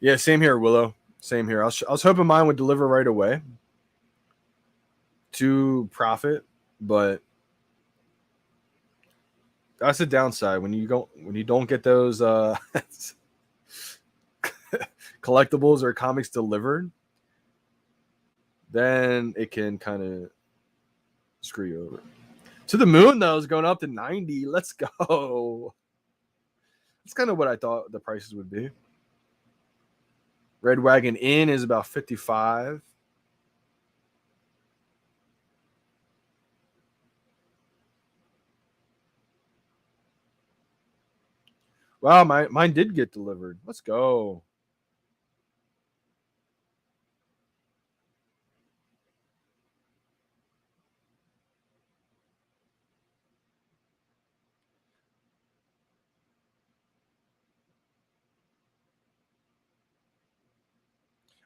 Yeah, same here, Willow. Same here. I was hoping mine would deliver right away to profit, but that's the downside when you don't get those collectibles or comics delivered, then it can kind of screw you over. To the Moon, though, is going up to 90. Let's go. That's kind of what I thought the prices would be. Red Wagon Inn is about 55. Wow, mine did get delivered. Let's go.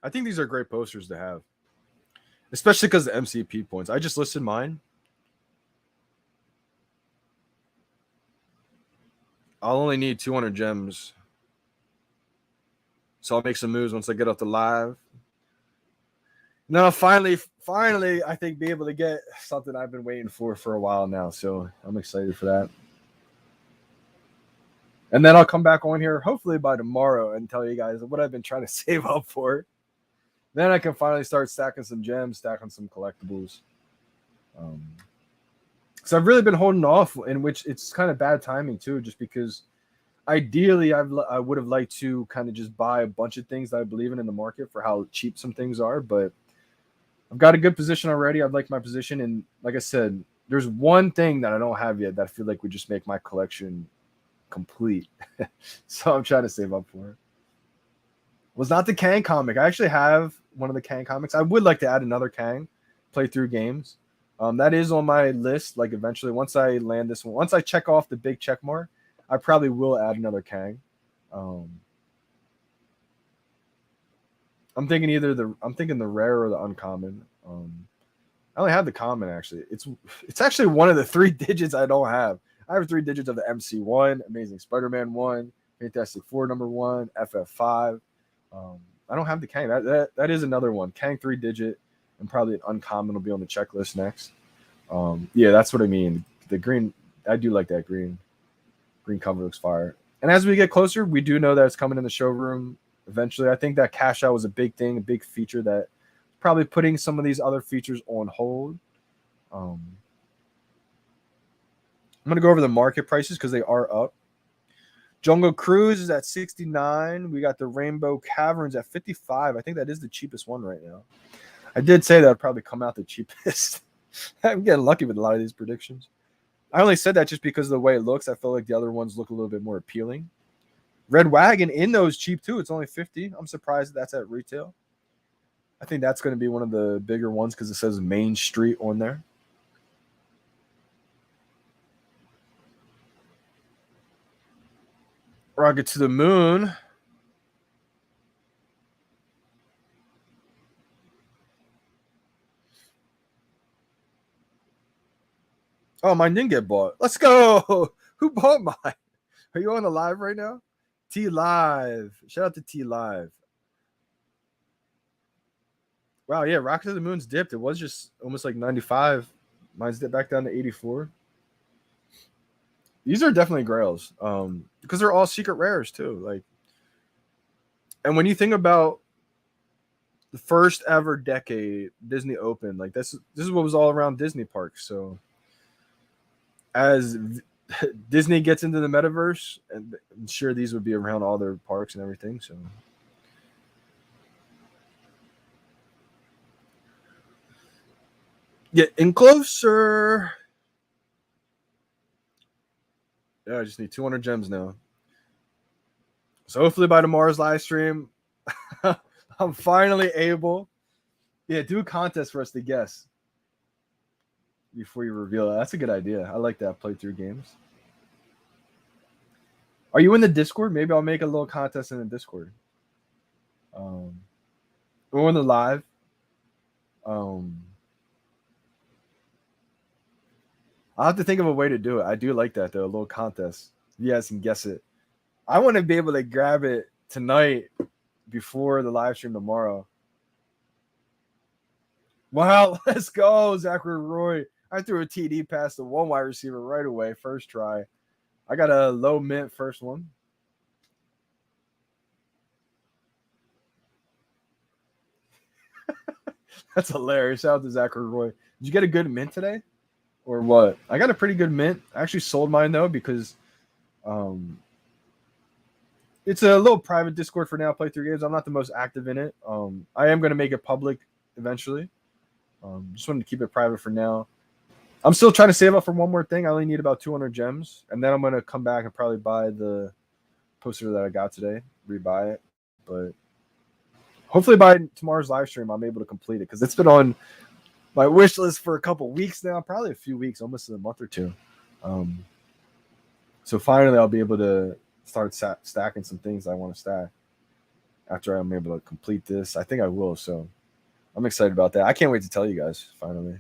I think these are great posters to have, especially because of the MCP points. I just listed mine. I'll only need 200 gems. So I'll make some moves once I get off the live. No, finally, I think be able to get something I've been waiting for a while now. So I'm excited for that. And then I'll come back on here, hopefully by tomorrow, and tell you guys what I've been trying to save up for. Then I can finally start stacking some gems, stacking some collectibles. So I've really been holding off, in which it's kind of bad timing too, just because ideally I would have liked to kind of just buy a bunch of things that I believe in the market for how cheap some things are, but I've got a good position already. I'd like my position, and like I said, there's one thing that I don't have yet that I feel like would just make my collection complete. So I'm trying to save up for it. Was not the Kang comic. I actually have one of the Kang comics. I would like to add another Kang playthrough games. That is on my list. Like eventually, once I land this one, once I check off the big check mark, I probably will add another Kang. I'm thinking the rare or the uncommon. I only have the common actually. It's actually one of the 3 digits I don't have. I have 3 digits of the MC1, Amazing Spider-Man 1, Fantastic Four #1, FF5. I don't have the Kang. That is another one. Kang 3 digit, and probably an uncommon will be on the checklist next. Yeah, that's what I mean. The green, I do like that green. Green cover looks fire. And as we get closer, we do know that it's coming in the showroom eventually. I think that cash out was a big thing, a big feature that probably putting some of these other features on hold. I'm going to go over the market prices because they are up. Jungle Cruise is at 69. We got the Rainbow Caverns at 55. I think that is the cheapest one right now. I did say that would probably come out the cheapest. I'm getting lucky with a lot of these predictions. I only said that just because of the way it looks. I feel like the other ones look a little bit more appealing. Red Wagon in those cheap too. It's only 50. I'm surprised that's at retail. I think that's going to be one of the bigger ones because it says Main Street on there. Rocket to the Moon. Oh, mine didn't get bought. Let's go. Who bought mine? Are you on the live right now? T Live. Shout out to T Live. Wow, yeah, Rocket to the Moon's dipped. It was just almost like 95. Mine's dipped back down to 84. These are definitely grails. Because they're all secret rares too. Like, and when you think about the first ever decade Disney opened, like this is what was all around Disney parks. So as Disney gets into the metaverse, and I'm sure these would be around all their parks and everything. So Getting closer. Yeah, I just need 200 gems now. So hopefully by tomorrow's live stream, I'm finally able. Yeah, do a contest for us to guess before you reveal it. That's a good idea. I like that. Playthrough games. Are you in the Discord? Maybe I'll make a little contest in the Discord. Or in the live. I'll have to think of a way to do it. I do like that though, a little contest. You guys can guess it. I want to be able to grab it tonight before the live stream tomorrow. Wow, let's go, Zachary Roy. I threw a TD past the one wide receiver right away, first try. I got a low mint first one. That's hilarious. Shout out to Zachary Roy. Did you get a good mint today? Or what? I got a pretty good mint. I actually sold mine though because it's a little private Discord for now. Playthrough games. I'm not the most active in it. I am going to make it public eventually. Just wanted to keep it private for now. I'm still trying to save up for one more thing. I only need about 200 gems, and then I'm going to come back and probably buy the poster that I got today, rebuy it. But hopefully by tomorrow's live stream, I'm able to complete it because it's been on my wish list for a couple weeks now, probably a few weeks, almost a month or two. So finally, I'll be able to start stacking some things I want to stack after I'm able to complete this. I think I will, so I'm excited about that. I can't wait to tell you guys finally,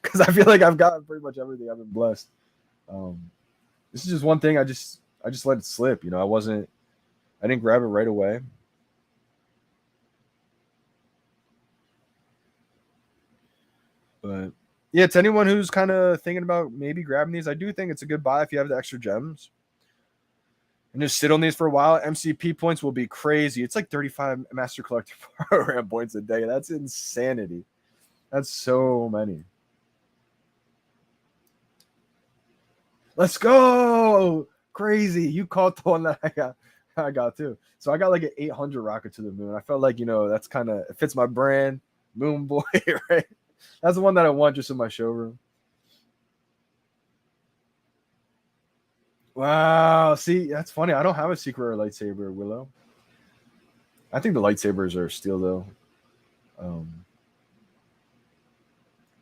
because I feel like I've gotten pretty much everything. I've been blessed. This is just one thing I just let it slip. You know, I didn't grab it right away. But yeah, to anyone who's kind of thinking about maybe grabbing these, I do think it's a good buy if you have the extra gems. And just sit on these for a while. MCP points will be crazy. It's like 35 Master Collector Program points a day. That's insanity. That's so many. Let's go. Crazy. You caught the one that I got too. So I got like an 800 rocket to the moon. I felt like, you know, that's kind of, it fits my brand. Moon Boy, right? That's the one that I want just in my showroom. Wow. See, that's funny. I don't have a secret or lightsaber, Willow. I think the lightsabers are steel, though. I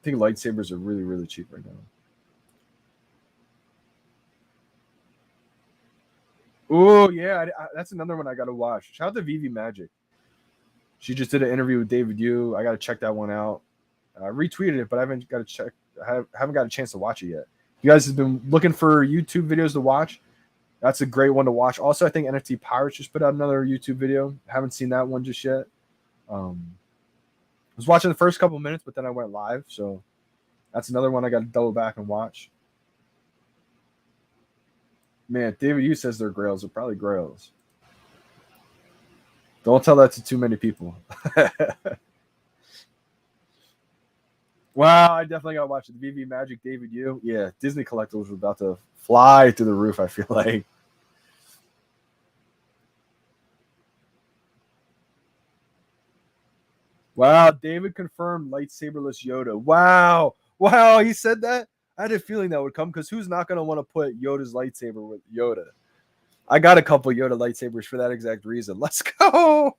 think lightsabers are really, really cheap right now. Oh, yeah. That's another one I got to watch. Shout out to VeVe Magic. She just did an interview with David Yu. I got to check that one out. I retweeted it, but I haven't got to check. I haven't got a chance to watch it yet. You guys have been looking for YouTube videos to watch. That's a great one to watch. Also, I think NFT Pirates just put out another YouTube video. Haven't seen that one just yet. I was watching the first couple minutes, but then I went live. So that's another one I got to double back and watch. Man, David Yu says they're grails. They're probably grails. Don't tell that to too many people. Wow, I definitely got to watch the VeVe Magic David Yu. Yeah, Disney collectibles are about to fly through the roof, I feel like. Wow, David confirmed lightsaberless Yoda. Wow, he said that? I had a feeling that would come because who's not going to want to put Yoda's lightsaber with Yoda? I got a couple Yoda lightsabers for that exact reason. Let's go.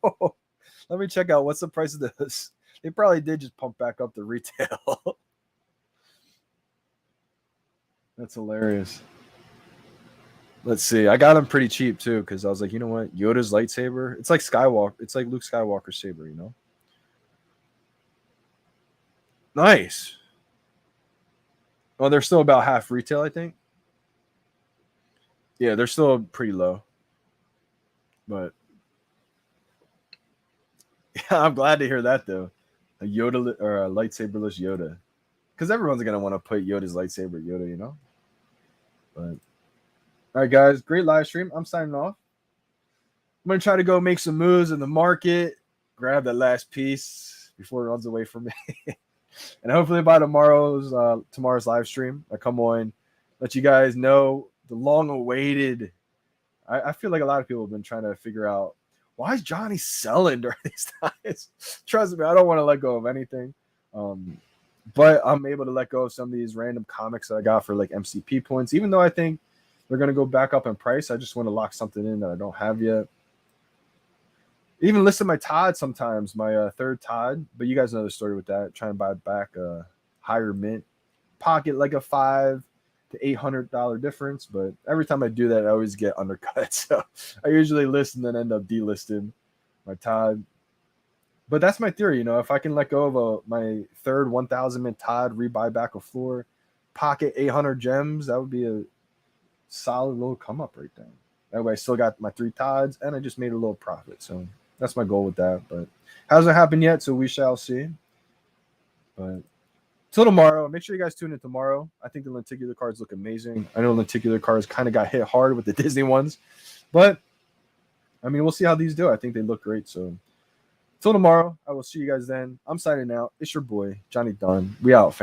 Let me check out what's the price of this. They probably did just pump back up the retail. That's hilarious. Let's see. I got them pretty cheap too because I was like, you know what? Yoda's lightsaber. It's like Skywalker. It's like Luke Skywalker's saber, you know? Nice. Well, they're still about half retail, I think. Yeah, they're still pretty low. But yeah, I'm glad to hear that though. A Yoda or a lightsaberless Yoda. Because everyone's going to want to put Yoda's lightsaber at Yoda, you know? But all right, guys. Great live stream. I'm signing off. I'm going to try to go make some moves in the market. Grab that last piece before it runs away from me. And hopefully by tomorrow's live stream, I come on, let you guys know the long-awaited. I feel like a lot of people have been trying to figure out, why is Johnny selling during these times? Trust me, I don't want to let go of anything. But I'm able to let go of some of these random comics that I got for like MCP points, even though I think they're going to go back up in price. I just want to lock something in that I don't have yet. Even listed my Todd sometimes, my third Todd, but you guys know the story with that. Trying to buy back a higher mint, pocket like a $500 to $800 difference, but every time I do that, I always get undercut. So I usually list and then end up delisting my Todd. But that's my theory, you know, if I can let go of my third 1,000 mint Todd, rebuy back a floor, pocket 800 gems, that would be a solid little come up right there. That way I still got my 3 Todds and I just made a little profit. So that's my goal with that. But hasn't happened yet, so we shall see. But till tomorrow, make sure you guys tune in tomorrow. I think the lenticular cards look amazing. I know lenticular cards kind of got hit hard with the Disney ones, but I mean, we'll see how these do. I think they look great. So till tomorrow, I will see you guys then. I'm signing out. It's your boy, Johnny Dunn. We out, fam.